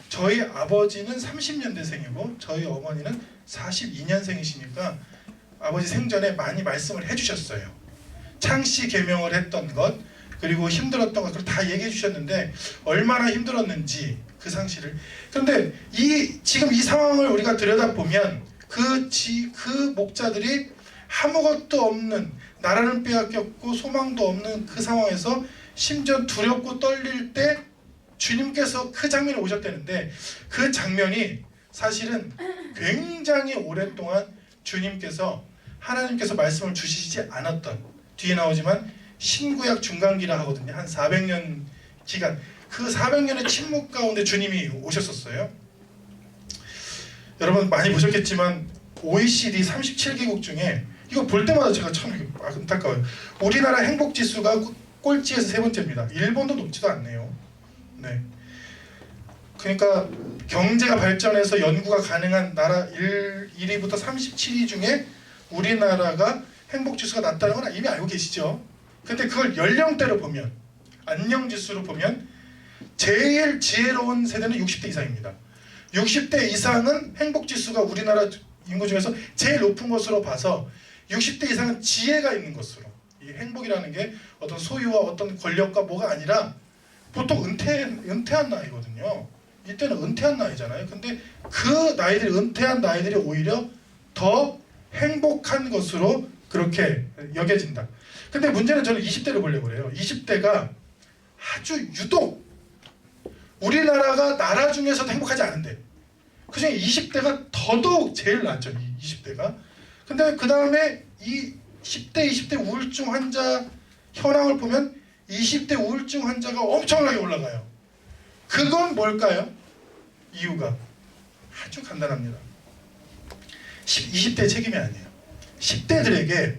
Speaker 2: 저희 아버지는 30년대생이고 저희 어머니는 42년생이시니까 아버지 생전에 많이 말씀을 해주셨어요. 창씨 계명을 했던 것, 그리고 힘들었던 것을 다 얘기해 주셨는데 얼마나 힘들었는지 그 상실을. 그런데 지금 이 상황을 우리가 들여다보면 그 목자들이 아무것도 없는, 나라는 빼앗겼고 소망도 없는 그 상황에서 심지어 두렵고 떨릴 때 주님께서 그 장면에 오셨다는데, 그 장면이 사실은 굉장히 오랫동안 하나님께서 말씀을 주시지 않았던, 뒤에 나오지만 신구약 중간기라 하거든요. 한 400년 기간, 그 400년의 침묵 가운데 주님이 오셨었어요. 여러분 많이 보셨겠지만 OECD 37개국 중에 이거 볼 때마다 제가 참 안타까워요. 우리나라 행복지수가 꼴찌에서 세 번째입니다. 일본도 높지도 않네요. 네. 그러니까 경제가 발전해서 연구가 가능한 나라 1위부터 37위 중에 우리나라가 행복지수가 낮다는 건 이미 알고 계시죠. 근데 그걸 연령대로 보면, 안녕지수로 보면 제일 지혜로운 세대는 60대 이상입니다. 60대 이상은 행복지수가 우리나라 인구 중에서 제일 높은 것으로 봐서 60대 이상은 지혜가 있는 것으로, 이 행복이라는 게 어떤 소유와 어떤 권력과 뭐가 아니라 보통 은퇴한 나이거든요. 이때는 은퇴한 나이잖아요. 근데 그 나이들이, 은퇴한 나이들이 오히려 더 행복한 것으로 그렇게 여겨진다. 근데 문제는 저는 20대를 보려고 그래요. 20대가 아주 유독 우리나라가 나라 중에서도 행복하지 않은데 그중에 20대가 더더욱 제일 낫죠. 이 20대가. 근데 그 다음에 이 10대, 20대 우울증 환자 현황을 보면 20대 우울증 환자가 엄청나게 올라가요. 그건 뭘까요? 이유가 아주 간단합니다. 20대 책임이 아니에요. 10대들에게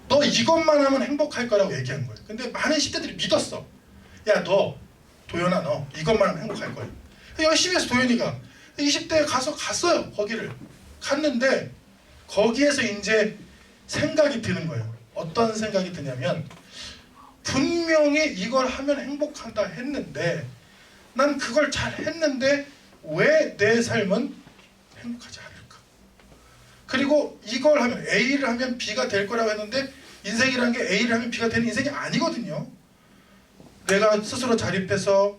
Speaker 2: 너 이것만 하면 행복할 거라고 얘기한 거예요. 근데 많은 10대들이 믿었어. 야, 너 도연아, 너 이것만 하면 행복할 거야. 열심히 해서 도연이가 20대에 갔어요. 거기를 갔는데 거기에서 이제 생각이 드는 거예요. 어떤 생각이 드냐면, 분명히 이걸 하면 행복한다 했는데 난 그걸 잘 했는데 왜 내 삶은 행복하지 않을까? 그리고 이걸 하면 A를 하면 B가 될 거라고 했는데 인생이라는 게 A를 하면 B가 되는 인생이 아니거든요. 내가 스스로 자립해서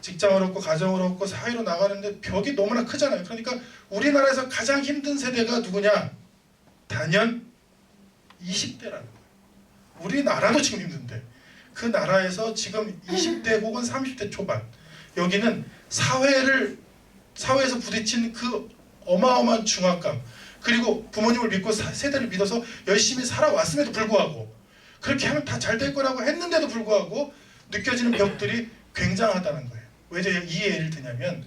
Speaker 2: 직장을 얻고 가정을 얻고 사회로 나가는데 벽이 너무나 크잖아요. 그러니까 우리나라에서 가장 힘든 세대가 누구냐? 단연 20대라는 거예요. 우리나라도 지금 힘든데 그 나라에서 지금 20대 혹은 30대 초반, 여기는 사회에서 부딪힌 그 어마어마한 중압감, 그리고 부모님을 믿고 세대를 믿어서 열심히 살아왔음에도 불구하고, 그렇게 하면 다 잘 될 거라고 했는데도 불구하고 느껴지는 벽들이 굉장하다는 거예요. 왜 제가 이 예를 드냐면,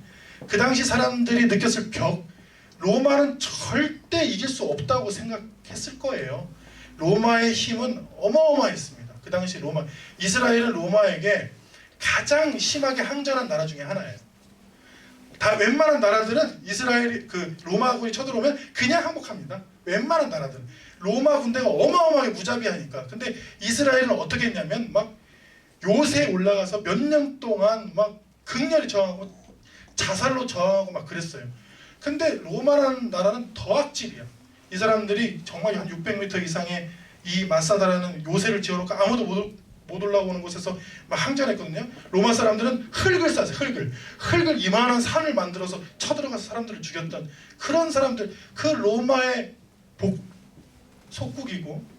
Speaker 2: 그 당시 사람들이 느꼈을 벽, 로마는 절대 이길 수 없다고 생각했을 거예요. 로마의 힘은 어마어마했습니다. 그 당시 이스라엘은 로마에게 가장 심하게 항전한 나라 중에 하나예요. 다 웬만한 나라들은 이스라엘이 로마군이 쳐들어오면 그냥 항복합니다. 웬만한 나라들은. 로마 군대가 어마어마하게 무자비하니까. 근데 이스라엘은 어떻게 했냐면 막 요새에 올라가서 몇 년 동안 막 극렬히 저항하고 자살로 저항하고 막 그랬어요. 근데 로마라는 나라는 더 악질이야. 이 사람들이 정말 한 600m 이상의 이 마사다라는 요새를 지어놓고 아무도 못 올라오는 곳에서 막 항전했거든요. 로마 사람들은 흙을 쌌어요. 흙을 이만한 산을 만들어서 쳐들어가서 사람들을 죽였던 그런 사람들, 그 로마의 속국이고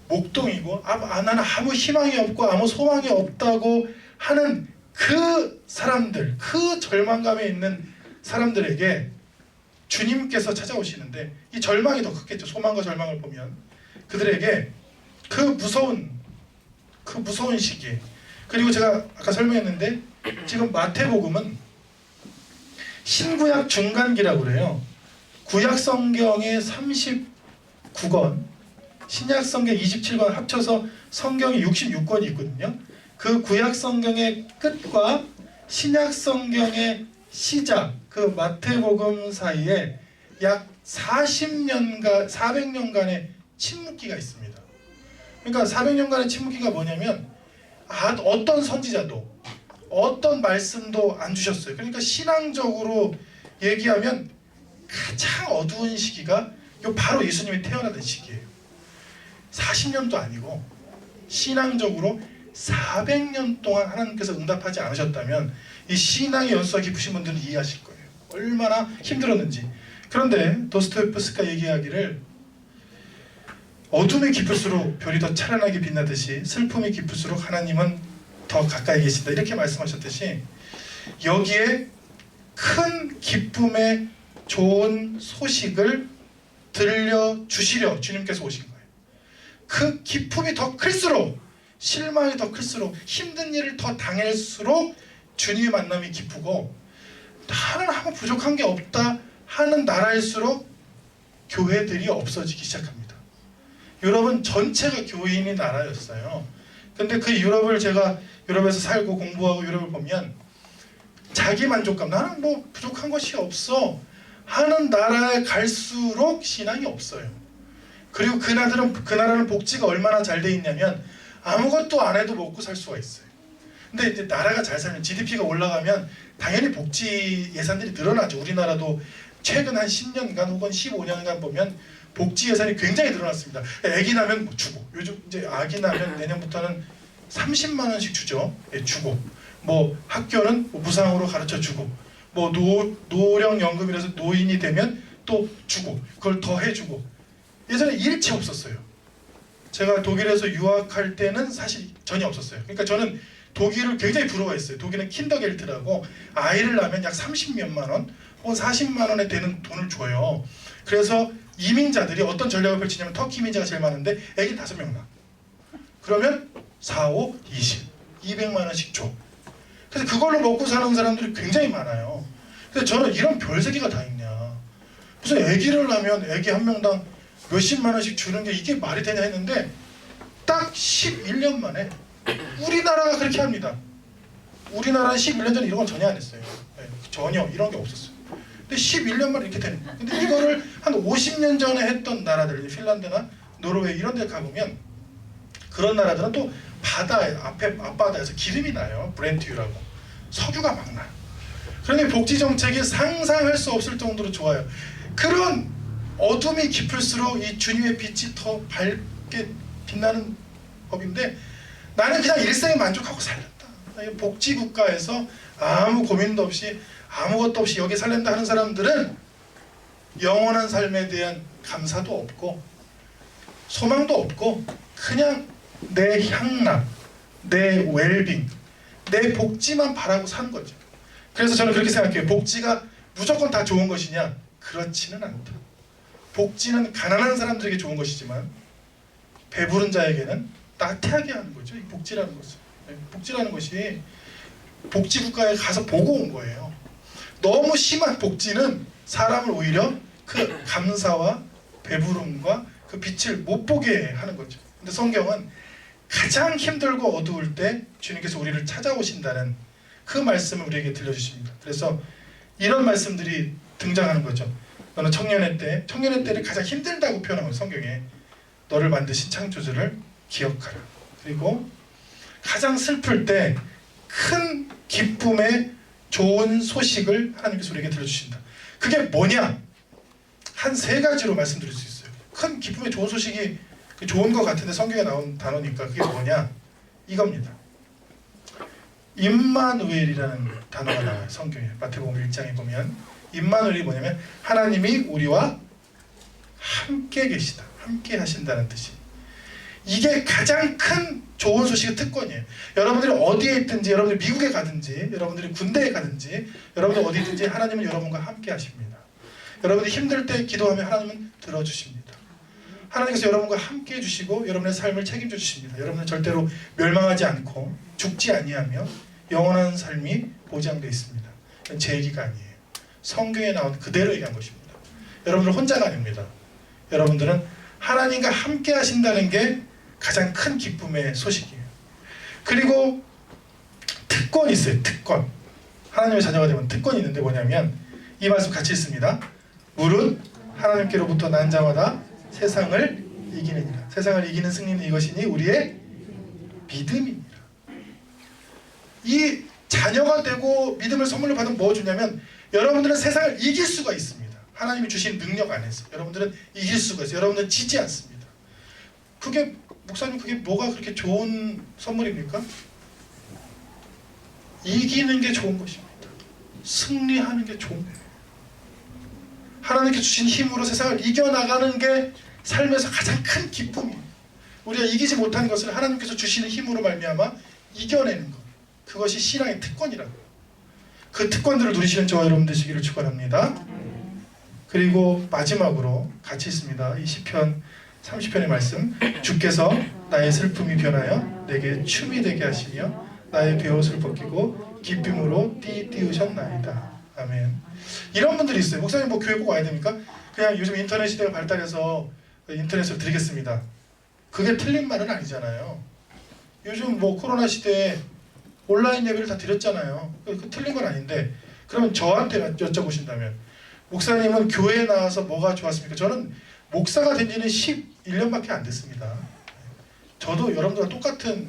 Speaker 2: 목동이고 나는 아무 희망이 없고 아무 소망이 없다고 하는 그 사람들, 그 절망감에 있는 사람들에게 주님께서 찾아오시는데, 이 절망이 더 크겠죠. 소망과 절망을 보면 그들에게 그 무서운 시기에, 그리고 제가 아까 설명했는데 지금 마태복음은 신구약 중간기라고 그래요. 구약 성경의 39권, 신약 성경 27권 합쳐서 성경이 66권이 있거든요. 그 구약 성경의 끝과 신약 성경의 시작, 그 마태복음 사이에 약 400년간의 침묵기가 있습니다. 그러니까 400년간의 침묵기가 뭐냐면 어떤 선지자도 어떤 말씀도 안 주셨어요. 그러니까 신앙적으로 얘기하면 가장 어두운 시기가 바로 예수님이 태어나던 시기예요. 40년도 아니고 신앙적으로 400년 동안 하나님께서 응답하지 않으셨다면 이 신앙의 연수가 깊으신 분들은 이해하실 거예요. 얼마나 힘들었는지. 그런데 도스토옙스키가 얘기하기를, 어둠이 깊을수록 별이 더 찬란하게 빛나듯이 슬픔이 깊을수록 하나님은 더 가까이 계신다, 이렇게 말씀하셨듯이 여기에 큰 기쁨의 좋은 소식을 들려주시려 주님께서 오신 거예요. 그 기쁨이 더 클수록, 실망이 더 클수록, 힘든 일을 더 당할수록 주님의 만남이 기쁘고, 나는 아무 부족한 게 없다 하는 나라일수록 교회들이 없어지기 시작합니다. 유럽은 전체가 교인의 나라였어요. 근데 그 유럽을, 제가 유럽에서 살고 공부하고 유럽을 보면 자기 만족감, 나는 뭐 부족한 것이 없어 하는 나라에 갈수록 신앙이 없어요. 그리고 그 나라는 복지가 얼마나 잘 돼 있냐면 아무것도 안 해도 먹고 살 수가 있어요. 근데 이제 나라가 잘 살면 GDP가 올라가면 당연히 복지 예산들이 늘어나죠. 우리나라도 최근 한 10년간 혹은 15년간 보면 복지 예산이 굉장히 늘어났습니다. 아기 나면 뭐 주고, 요즘 이제 아기 나면 내년부터는 30만 원씩 주죠. 예, 주고, 뭐 학교는 뭐 무상으로 가르쳐 주고, 뭐 노령연금이라서 노인이 되면 또 주고, 그걸 더 해주고. 예전에 일체 없었어요. 제가 독일에서 유학할 때는 사실 전혀 없었어요. 그러니까 저는 독일을 굉장히 부러워했어요. 독일은 킨더겔트라고 아이를 낳으면 약 30몇만 원 혹은 40만 원에 되는 돈을 줘요. 그래서 이민자들이 어떤 전략을 펼치냐면 터키 이민자가 제일 많은데 애기 5명 낳아. 그러면 4, 5, 20, 200만 원씩 줘. 그래서 그걸로 먹고 사는 사람들이 굉장히 많아요. 근데 저는 이런 별세기가 다 있냐. 무슨 애기를 낳으면 애기 한 명당 몇십만 원씩 주는 게 이게 말이 되냐 했는데 딱 11년 만에 우리나라가 그렇게 합니다. 우리나라는 11년 전에 이런 건 전혀 안 했어요. 네, 전혀 이런 게 없었어요. 근데 11년 만에 이렇게 되는 거예요. 근데 이거를 한 50년 전에 했던 나라들, 핀란드나 노르웨이 이런 데 가보면 그런 나라들은 또 바다에 앞바다에서 기름이 나요. 브렌트유라고. 석유가 막 나요. 그런데 복지 정책이 상상할 수 없을 정도로 좋아요. 그런 어둠이 깊을수록 이 주님의 빛이 더 밝게 빛나는 법인데 나는 그냥 일생에 만족하고 살렸다. 복지국가에서 아무 고민도 없이 아무것도 없이 여기 살린다 하는 사람들은 영원한 삶에 대한 감사도 없고 소망도 없고 그냥 내 향락, 내 웰빙, 내 복지만 바라고 사는 거죠. 그래서 저는 그렇게 생각해요. 복지가 무조건 다 좋은 것이냐? 그렇지는 않다. 복지는 가난한 사람들에게 좋은 것이지만 배부른 자에게는 나태하게 하는 거죠. 이 복지라는 것은. 복지라는 것이 복지국가에 가서 보고 온 거예요. 너무 심한 복지는 사람을 오히려 그 감사와 배부름과 그 빛을 못 보게 하는 거죠. 근데 성경은 가장 힘들고 어두울 때 주님께서 우리를 찾아오신다는 그 말씀을 우리에게 들려주십니다. 그래서 이런 말씀들이 등장하는 거죠. 너는 청년의 때를 가장 힘들다고 표현하고 성경에 너를 만드신 창조주를 기억하라. 그리고 가장 슬플 때 큰 기쁨의 좋은 소식을 하나님께서 우리에게 들려주신다. 그게 뭐냐? 한 3가지로 말씀드릴 수 있어요. 큰 기쁨의 좋은 소식이 좋은 것 같은데 성경에 나온 단어니까 그게 뭐냐? 이겁니다. 임마누엘이라는 단어가 나와요. 성경에 마태복음 1장에 보면 임마누엘이 뭐냐면 하나님이 우리와 함께 계시다. 함께 하신다는 뜻이. 이게 가장 큰 좋은 소식의 특권이에요. 여러분들이 어디에 있든지, 여러분들이 미국에 가든지, 여러분들이 군대에 가든지, 여러분들 어디 있든지 하나님은 여러분과 함께 하십니다. 여러분들이 힘들 때 기도하면 하나님은 들어주십니다. 하나님께서 여러분과 함께 해주시고 여러분의 삶을 책임져 주십니다. 여러분은 절대로 멸망하지 않고 죽지 아니하며 영원한 삶이 보장되어 있습니다. 이건 제 얘기가 아니에요. 성경에 나온 그대로 얘기한 것입니다. 여러분들은 혼자가 아닙니다. 여러분들은 하나님과 함께 하신다는 게 가장 큰 기쁨의 소식이에요. 그리고 특권이 있어요. 특권. 하나님의 자녀가 되면 특권이 있는데 뭐냐면 이 말씀 같이 있습니다. 무릇 하나님께로부터 난 자마다 세상을 이기느니라. 세상을 이기는 승리는 이것이니 우리의 믿음이니라. 이 자녀가 되고 믿음을 선물로 받으면 뭐 주냐면 여러분들은 세상을 이길 수가 있습니다. 하나님이 주신 능력 안에서 여러분들은 이길 수가 있어요. 여러분들은 지지 않습니다. 그게 목사님 그게 뭐가 그렇게 좋은 선물입니까? 이기는 게 좋은 것입니다. 승리하는 게 좋은 거예요. 하나님께 주신 힘으로 세상을 이겨나가는 게 삶에서 가장 큰 기쁨이에요. 우리가 이기지 못하는 것을 하나님께서 주시는 힘으로 말미암아 이겨내는 것. 그것이 신앙의 특권이라고요. 그 특권들을 누리시는 저와 여러분 되시기를 축원합니다. 그리고 마지막으로 같이 있습니다. 이 시편 30편의 말씀. 주께서 나의 슬픔이 변하여 내게 춤이 되게 하시며 나의 베옷을 벗기고 기쁨으로 띠띠우셨나이다. 아멘. 이런 분들이 있어요. 목사님 뭐 교회 꼭 와야 됩니까? 그냥 요즘 인터넷 시대가 발달해서 인터넷으로 드리겠습니다. 그게 틀린 말은 아니잖아요. 요즘 뭐 코로나 시대에 온라인 예배를 다 드렸잖아요. 그 틀린 건 아닌데 그러면 저한테 여쭤보신다면 목사님은 교회에 나와서 뭐가 좋았습니까? 저는 목사가 된 지는 11년밖에 안 됐습니다. 저도 여러분들과 똑같은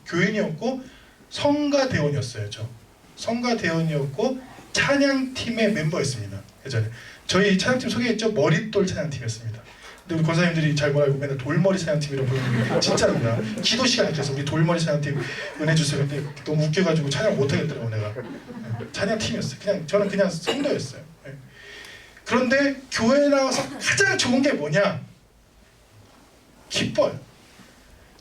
Speaker 2: 교인이었고 성가대원이었어요. 저 성가대원이었고 찬양팀의 멤버였습니다. 예전에 저희 찬양팀 소개했죠? 머릿돌 찬양팀이었습니다. 근데 우리 권사님들이 잘 몰라요. 맨날 돌머리 찬양팀이라고 부르는 게 진짜입니다. 기도 시간에 그래서 우리 돌머리 찬양팀 은혜 주세요. 근데 너무 웃겨가지고 찬양 못하겠더라고 내가. 찬양팀이었어요. 그냥 저는 그냥 성도였어요. 그런데 교회에 나와서 가장 좋은 게 뭐냐? 기뻐요.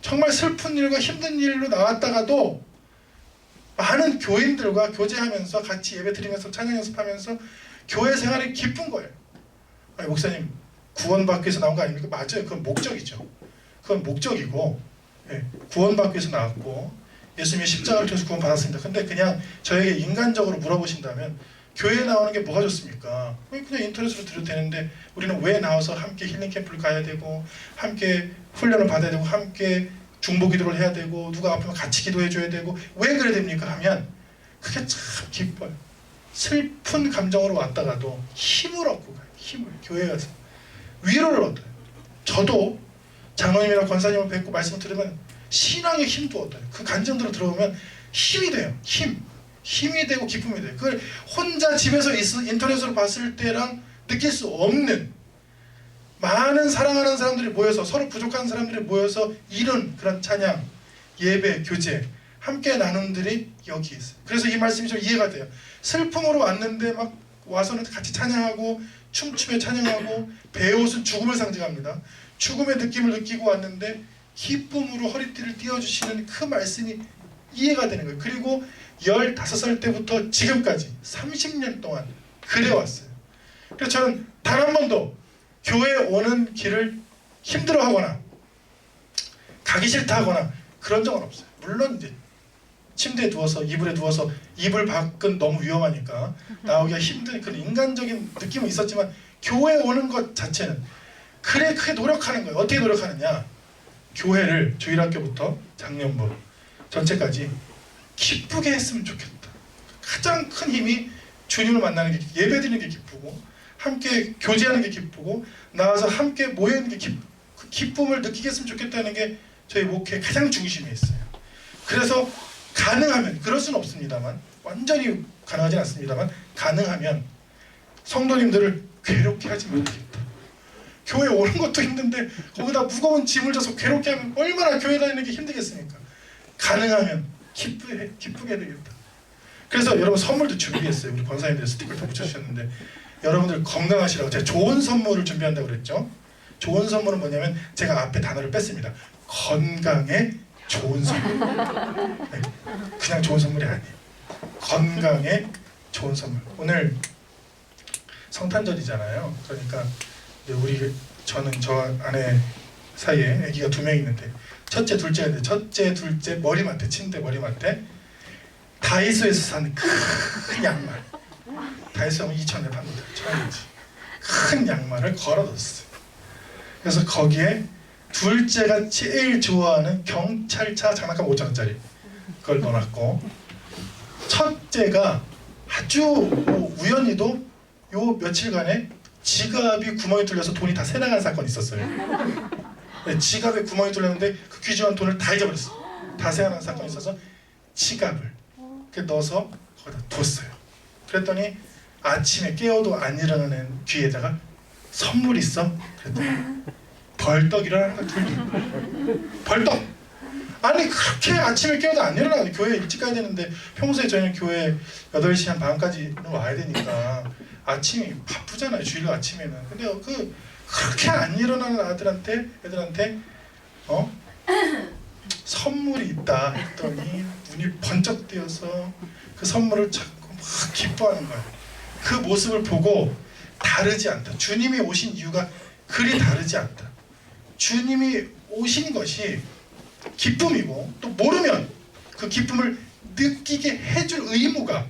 Speaker 2: 정말 슬픈 일과 힘든 일로 나왔다가도 많은 교인들과 교제하면서 같이 예배 드리면서 찬양 연습하면서 교회 생활이 기쁜 거예요. 아니, 목사님 구원받기 위해서 나온 거 아닙니까? 맞아요. 그건 목적이죠. 그건 목적이고 구원받기 위해서 나왔고 예수님이 십자가를 통해서 구원받았습니다. 근데 그냥 저에게 인간적으로 물어보신다면 교회에 나오는 게 뭐가 좋습니까? 그냥 인터넷으로 들어도 되는데 우리는 왜 나와서 함께 힐링 캠프를 가야 되고 함께 훈련을 받아야 되고 함께 중보 기도를 해야 되고 누가 아프면 같이 기도해 줘야 되고 왜 그래야 됩니까? 하면 그게 참 기뻐요. 슬픈 감정으로 왔다가도 힘을 얻고 가요. 힘을 교회에 가서 위로를 얻어요. 저도 장로님이랑 권사님을 뵙고 말씀을 들으면 신앙의 힘도 얻어요. 그 감정대로 들어오면 힘이 돼요. 힘이 되고 기쁨이 돼요. 그걸 혼자 집에서 인터넷으로 봤을 때랑 느낄 수 없는 많은 사랑하는 사람들이 모여서 서로 부족한 사람들이 모여서 이룬 그런 찬양, 예배, 교제 함께 나눔들이 여기 있어요. 그래서 이 말씀이 좀 이해가 돼요. 슬픔으로 왔는데 막 와서는 같이 찬양하고 춤추며 찬양하고 베옷은 죽음을 상징합니다. 죽음의 느낌을 느끼고 왔는데 기쁨으로 허리띠를 띄워주시는 그 말씀이 이해가 되는 거예요. 그리고 15살 때부터 지금까지 30년 동안 그래왔어요. 그래서 저는 단 한 번도 교회에 오는 길을 힘들어하거나 가기 싫다 하거나 그런 적은 없어요. 물론 이제 침대에 누워서 이불에 누워서 이불 밖은 너무 위험하니까 나오기가 힘든 그런 인간적인 느낌은 있었지만 교회에 오는 것 자체는 그래 크게 노력하는 거예요. 어떻게 노력하느냐? 교회를 주일학교부터 작년부 전체까지 기쁘게 했으면 좋겠다. 가장 큰 힘이 주님을 만나는 게 예배드리는 게 기쁘고 함께 교제하는 게 기쁘고 나와서 함께 모여있는 게 그 기쁨을 느끼게 했으면 좋겠다는 게 저희 목회의 가장 중심에 있어요. 그래서 가능하면 그럴 수는 없습니다만 완전히 가능하진 않습니다만 가능하면 성도님들을 괴롭게 하지 말겠다. 교회 오는 것도 힘든데 거기다 무거운 짐을 져서 괴롭게 하면 얼마나 교회 다니는 게 힘들겠습니까? 가능하면 기쁘게 해야 되겠다. 그래서 여러분 선물도 준비했어요. 우리 권사님들 스티커를 다 붙여주셨는데 여러분들 건강하시라고 제가 좋은 선물을 준비한다고 그랬죠. 좋은 선물은 뭐냐면 제가 앞에 단어를 뺐습니다. 건강에 좋은 선물. 네, 그냥 좋은 선물이 아니에요. 건강에 좋은 선물. 오늘 성탄절이잖아요. 그러니까 저는 저 아내 사이에 아기가 2명 있는데 첫째, 둘째인데 첫째, 둘째 머리맡에 침대 머리맡에 다이소에서 산 큰 양말. 다이소 하면 2,000원에 팝니다. 처음이지. 큰 양말을 걸어뒀어요. 그래서 거기에 둘째가 제일 좋아하는 경찰차 장난감 5,000원짜리 그걸 넣어놨고 첫째가 아주 우연히도 요 며칠간에 지갑이 구멍이 뚫려서 돈이 다 새나간 사건이 있었어요. 네, 지갑에 구멍이 뚫렸는데 그 귀중한 돈을 다 잊어버렸어요. 다 새나간 사건이 있어서 지갑을 넣어서 거기다 뒀어요. 그랬더니 아침에 깨워도 안 일어나는 귀에다가 선물 있어? 그랬더니 벌떡 일어나는 거야. 둘이 벌떡! 아니 그렇게 아침에 깨워도 안 일어나요. 교회 일찍 가야 되는데 평소에 저희는 교회 8시 한 반까지는 와야 되니까 아침이 바쁘잖아요. 주일 아침에는. 근데 그렇게 안 일어나는 애들한테 선물이 있다 했더니 눈이 번쩍 뜨여서 그 선물을 찾고 막 기뻐하는 거예요. 그 모습을 보고 다르지 않다. 주님이 오신 이유가 그리 다르지 않다. 주님이 오신 것이 기쁨이고 또 모르면 그 기쁨을 느끼게 해줄 의무가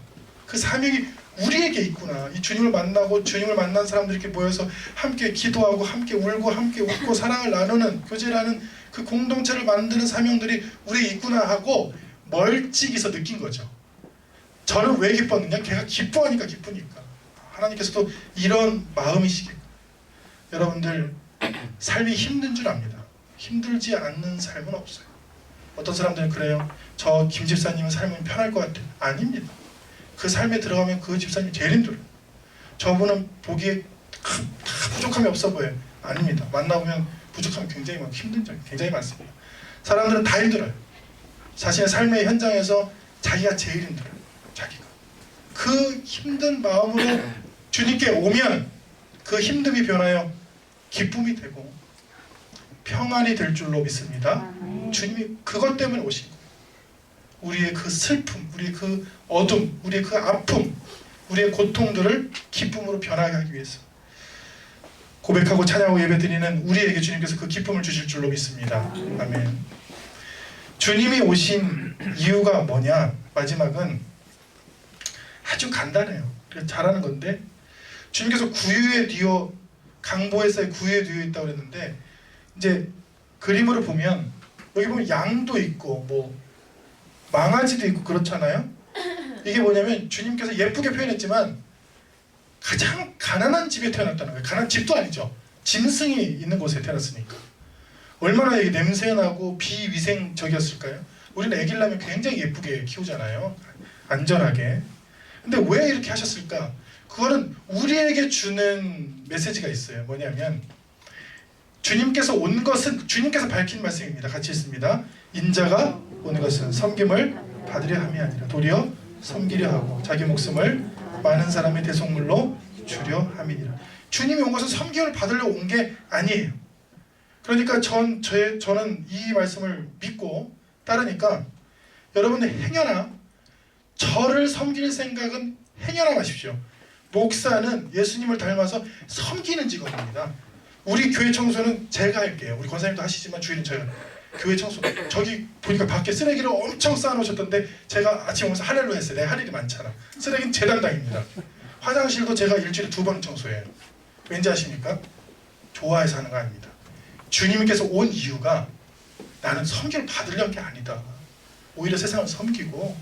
Speaker 2: 그 사명이 우리에게 있구나. 이 주님을 만나고 주님을 만난 사람들이 이렇게 모여서 함께 기도하고 함께 울고 함께 웃고 사랑을 나누는 교제라는 그 공동체를 만드는 사명들이 우리에게 있구나 하고 멀찍이서 느낀 거죠. 저는 왜 기뻤느냐? 걔가 기뻐하니까 기쁘니까. 하나님께서도 이런 마음이시겠고, 여러분들 삶이 힘든 줄 압니다. 힘들지 않는 삶은 없어요. 어떤 사람들은 그래요. 저 김 집사님은 삶은 편할 것 같아요. 아닙니다. 그 삶에 들어가면 그 집사님이 제일 힘들어요. 저분은 보기에 다 부족함이 없어 보여요. 아닙니다. 만나보면 부족함이 굉장히 많고 힘든 점이 굉장히 많습니다. 사람들은 다 힘들어요. 자신의 삶의 현장에서 자기가 제일 힘들어요. 자기가. 그 힘든 마음으로 주님께 오면 그 힘듦이 변하여 기쁨이 되고 평안이 될 줄로 믿습니다. 주님이 그것 때문에 오신 거예요. 우리의 그 슬픔, 우리의 그 어둠, 우리의 그 아픔, 우리의 고통들을 기쁨으로 변하게 하기 위해서 고백하고 찬양하고 예배드리는 우리에게 주님께서 그 기쁨을 주실 줄로 믿습니다. 아멘. 주님이 오신 이유가 뭐냐? 마지막은 아주 간단해요. 그래서 잘하는 건데, 주님께서 구유에 뉘어 강보에서의 구유에 뉘어 있다고 그랬는데, 이제 그림으로 보면 여기 보면 양도 있고 뭐 망아지도 있고 그렇잖아요. 이게 뭐냐면 주님께서 예쁘게 표현했지만 가장 가난한 집에 태어났다는 거예요. 가난한 집도 아니죠. 짐승이 있는 곳에 태어났으니까. 얼마나 이게 냄새나고 비위생적이었을까요? 우리는 아기를 낳으면 굉장히 예쁘게 키우잖아요. 안전하게. 근데 왜 이렇게 하셨을까? 그거는 우리에게 주는 메시지가 있어요. 뭐냐면 주님께서 온 것은, 주님께서 밝힌 말씀입니다. 같이 읽습니다. 인자가 온 것은 섬김을 받으려 함이 아니라 도리어 섬기려 하고 자기 목숨을 많은 사람의 대속물로 주려 함이니라. 주님이 온 것은 섬김을 받으려 온 게 아니에요. 그러니까 저는 이 말씀을 믿고 따르니까 여러분들 행여나 저를 섬길 생각은 행여나 마십시오. 목사는 예수님을 닮아서 섬기는 직업입니다. 우리 교회 청소는 제가 할게요. 우리 권사님도 하시지만 주일은 제가. 교회 청소, 저기 보니까 밖에 쓰레기를 엄청 쌓아놓으셨던데 제가 아침에 오면서 할렐루야 했어요. 내가 할 일이 많잖아. 쓰레기는 제 담당입니다. 화장실도 제가 일주일에 2번 청소해요. 왠지 아십니까? 좋아해서 하는 거 아닙니다. 주님께서 온 이유가 나는 섬기를 받으려는 게 아니다. 오히려 세상을 섬기고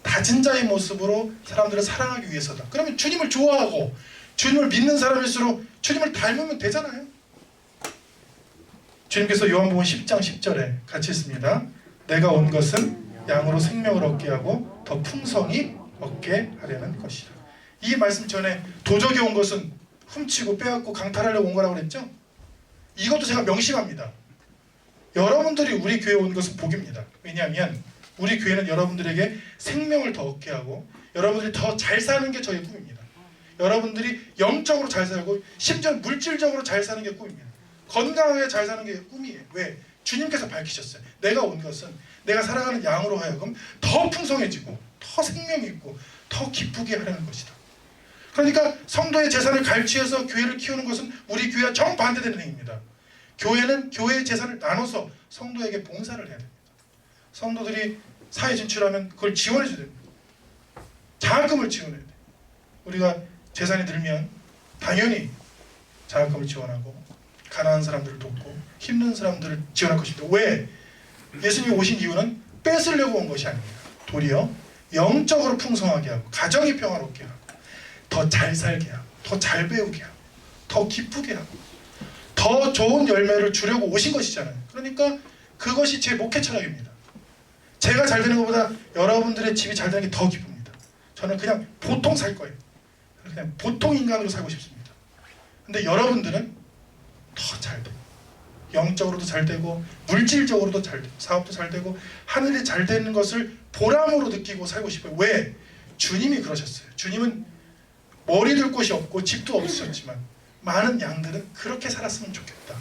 Speaker 2: 다진 자의 모습으로 사람들을 사랑하기 위해서다. 그러면 주님을 좋아하고 주님을 믿는 사람일수록 주님을 닮으면 되잖아요. 주님께서 요한복음 10장 10절에 같이 있습니다. 내가 온 것은 양으로 생명을 얻게 하고 더 풍성히 얻게 하려는 것이라. 이 말씀 전에 도적이 온 것은 훔치고 빼앗고 강탈하려고 온 거라고 그랬죠? 이것도 제가 명심합니다. 여러분들이 우리 교회에 온 것은 복입니다. 왜냐하면 우리 교회는 여러분들에게 생명을 더 얻게 하고 여러분들이 더 잘 사는 게 저희 꿈입니다. 여러분들이 영적으로 잘 살고 심지어 물질적으로 잘 사는 게 꿈입니다. 건강하게 잘 사는 게 꿈이에요. 왜? 주님께서 밝히셨어요. 내가 온 것은 내가 살아가는 양으로 하여금 더 풍성해지고 더 생명이 있고 더 기쁘게 하려는 것이다. 그러니까 성도의 재산을 갈취해서 교회를 키우는 것은 우리 교회와 정반대되는 행위입니다. 교회는 교회의 재산을 나눠서 성도에게 봉사를 해야 됩니다. 성도들이 사회 진출하면 그걸 지원해 줘야 됩니다. 장학금을 지원해야 돼요. 우리가 재산이 늘면 당연히 장학금을 지원하고 가난한 사람들을 돕고 힘든 사람들을 지원할 것입니다. 왜? 예수님이 오신 이유는 뺏으려고 온 것이 아닙니다. 도리어 영적으로 풍성하게 하고 가정이 평화롭게 하고 더 잘 살게 하고 더 잘 배우게 하고 더 기쁘게 하고 더 좋은 열매를 주려고 오신 것이잖아요. 그러니까 그것이 제 목회 철학입니다. 제가 잘 되는 것보다 여러분들의 집이 잘 되는 게 더 기쁩니다. 저는 그냥 보통 살 거예요. 그냥 보통 인간으로 살고 싶습니다. 근데 여러분들은 더 잘 되고 영적으로도 잘 되고 물질적으로도 잘 되고 사업도 잘 되고 하늘이 잘 되는 것을 보람으로 느끼고 살고 싶어요. 왜? 주님이 그러셨어요. 주님은 머리 둘 곳이 없고 집도 없으셨지만 많은 양들은 그렇게 살았으면 좋겠다.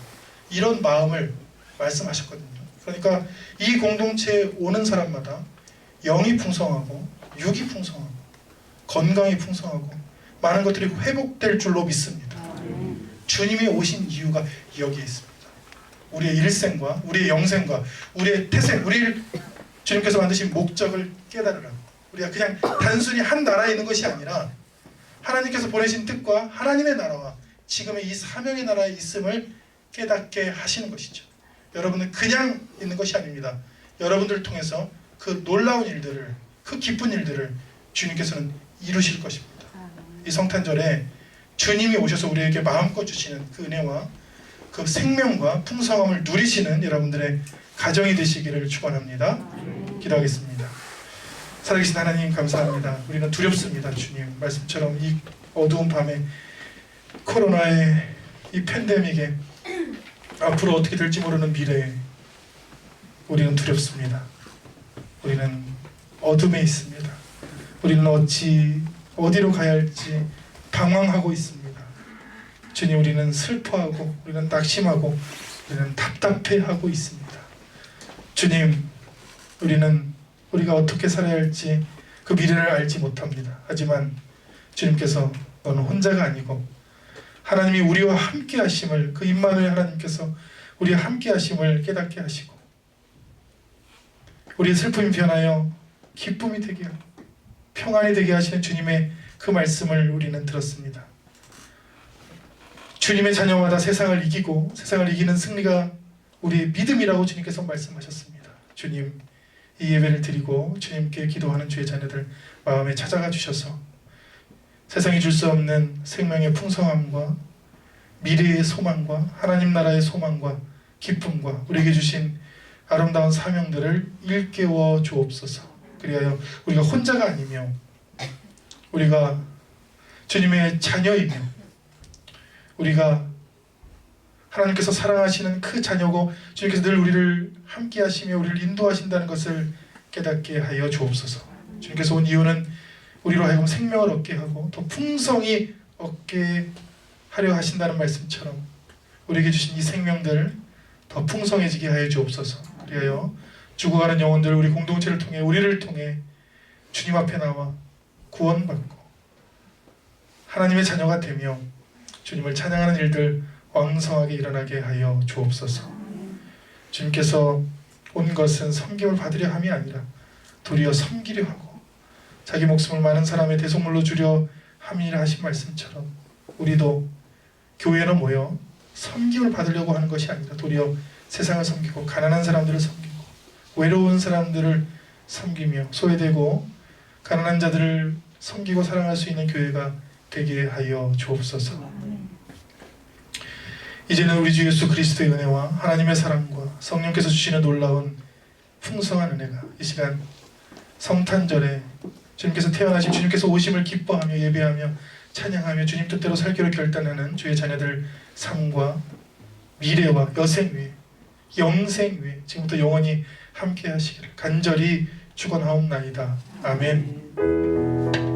Speaker 2: 이런 마음을 말씀하셨거든요. 그러니까 이 공동체에 오는 사람마다 영이 풍성하고 육이 풍성하고 건강이 풍성하고 많은 것들이 회복될 줄로 믿습니다. 주님이 오신 이유가 여기에 있습니다. 우리의 일생과 우리의 영생과 우리의 태생, 우리를 주님께서 만드신 목적을 깨달으라고. 우리가 그냥 단순히 한 나라에 있는 것이 아니라 하나님께서 보내신 뜻과 하나님의 나라와 지금의 이 사명의 나라에 있음을 깨닫게 하시는 것이죠. 여러분은 그냥 있는 것이 아닙니다. 여러분들을 통해서 그 놀라운 일들을, 그 기쁜 일들을 주님께서는 이루실 것입니다. 이 성탄절에 주님이 오셔서 우리에게 마음껏 주시는 그 은혜와 그 생명과 풍성함을 누리시는 여러분들의 가정이 되시기를 축원합니다. 기도하겠습니다. 살아계신 하나님 감사합니다. 우리는 두렵습니다. 주님 말씀처럼 이 어두운 밤에 코로나의 이 팬데믹에 앞으로 어떻게 될지 모르는 미래에 우리는 두렵습니다. 우리는 어둠에 있습니다. 우리는 어디로 가야 할지 방황하고 있습니다. 주님, 우리는 슬퍼하고 우리는 낙심하고 우리는 답답해하고 있습니다. 주님, 우리가 어떻게 살아야 할지 그 미래를 알지 못합니다. 하지만 주님께서 너는 혼자가 아니고 하나님이 우리와 함께 하심을, 그 임마누엘 하나님께서 우리와 함께 하심을 깨닫게 하시고 우리의 슬픔이 변하여 기쁨이 되게 하고 평안이 되게 하시는 주님의 그 말씀을 우리는 들었습니다. 주님의 자녀마다 세상을 이기고 세상을 이기는 승리가 우리의 믿음이라고 주님께서 말씀하셨습니다. 주님, 이 예배를 드리고 주님께 기도하는 주의 자녀들 마음에 찾아가 주셔서 세상이 줄 수 없는 생명의 풍성함과 미래의 소망과 하나님 나라의 소망과 기쁨과 우리에게 주신 아름다운 사명들을 일깨워 주옵소서. 그리하여 우리가 혼자가 아니며 우리가 주님의 자녀이며 우리가 하나님께서 사랑하시는 그 자녀고 주님께서 늘 우리를 함께 하시며 우리를 인도하신다는 것을 깨닫게 하여 주옵소서. 주님께서 온 이유는 우리로 하여금 생명을 얻게 하고 더 풍성히 얻게 하려 하신다는 말씀처럼 우리에게 주신 이 생명들 더 풍성해지게 하여 주옵소서. 그리하여 죽어가는 영혼들 우리 공동체를 통해 우리를 통해 주님 앞에 나와 구원받고 하나님의 자녀가 되며 주님을 찬양하는 일들 왕성하게 일어나게 하여 주옵소서. 주님께서 온 것은 섬김을 받으려 함이 아니라 도리어 섬기려 하고 자기 목숨을 많은 사람의 대속물로 주려 함이라 하신 말씀처럼 우리도 교회로 모여 섬김을 받으려고 하는 것이 아니라 도리어 세상을 섬기고 가난한 사람들을 섬기고 외로운 사람들을 섬기며 소외되고 가난한 자들을 섬기고 사랑할 수 있는 교회가 되게 하여 주옵소서. 이제는 우리 주 예수 그리스도의 은혜와 하나님의 사랑과 성령께서 주시는 놀라운 풍성한 은혜가 이 시간 성탄절에 주님께서 태어나신 주님께서 오심을 기뻐하며 예배하며 찬양하며 주님 뜻대로 살기로 결단하는 주의 자녀들 삶과 미래와 여생 위에 영생 위에 지금부터 영원히 함께 하시기를 간절히 축원하옵나이다. 아멘.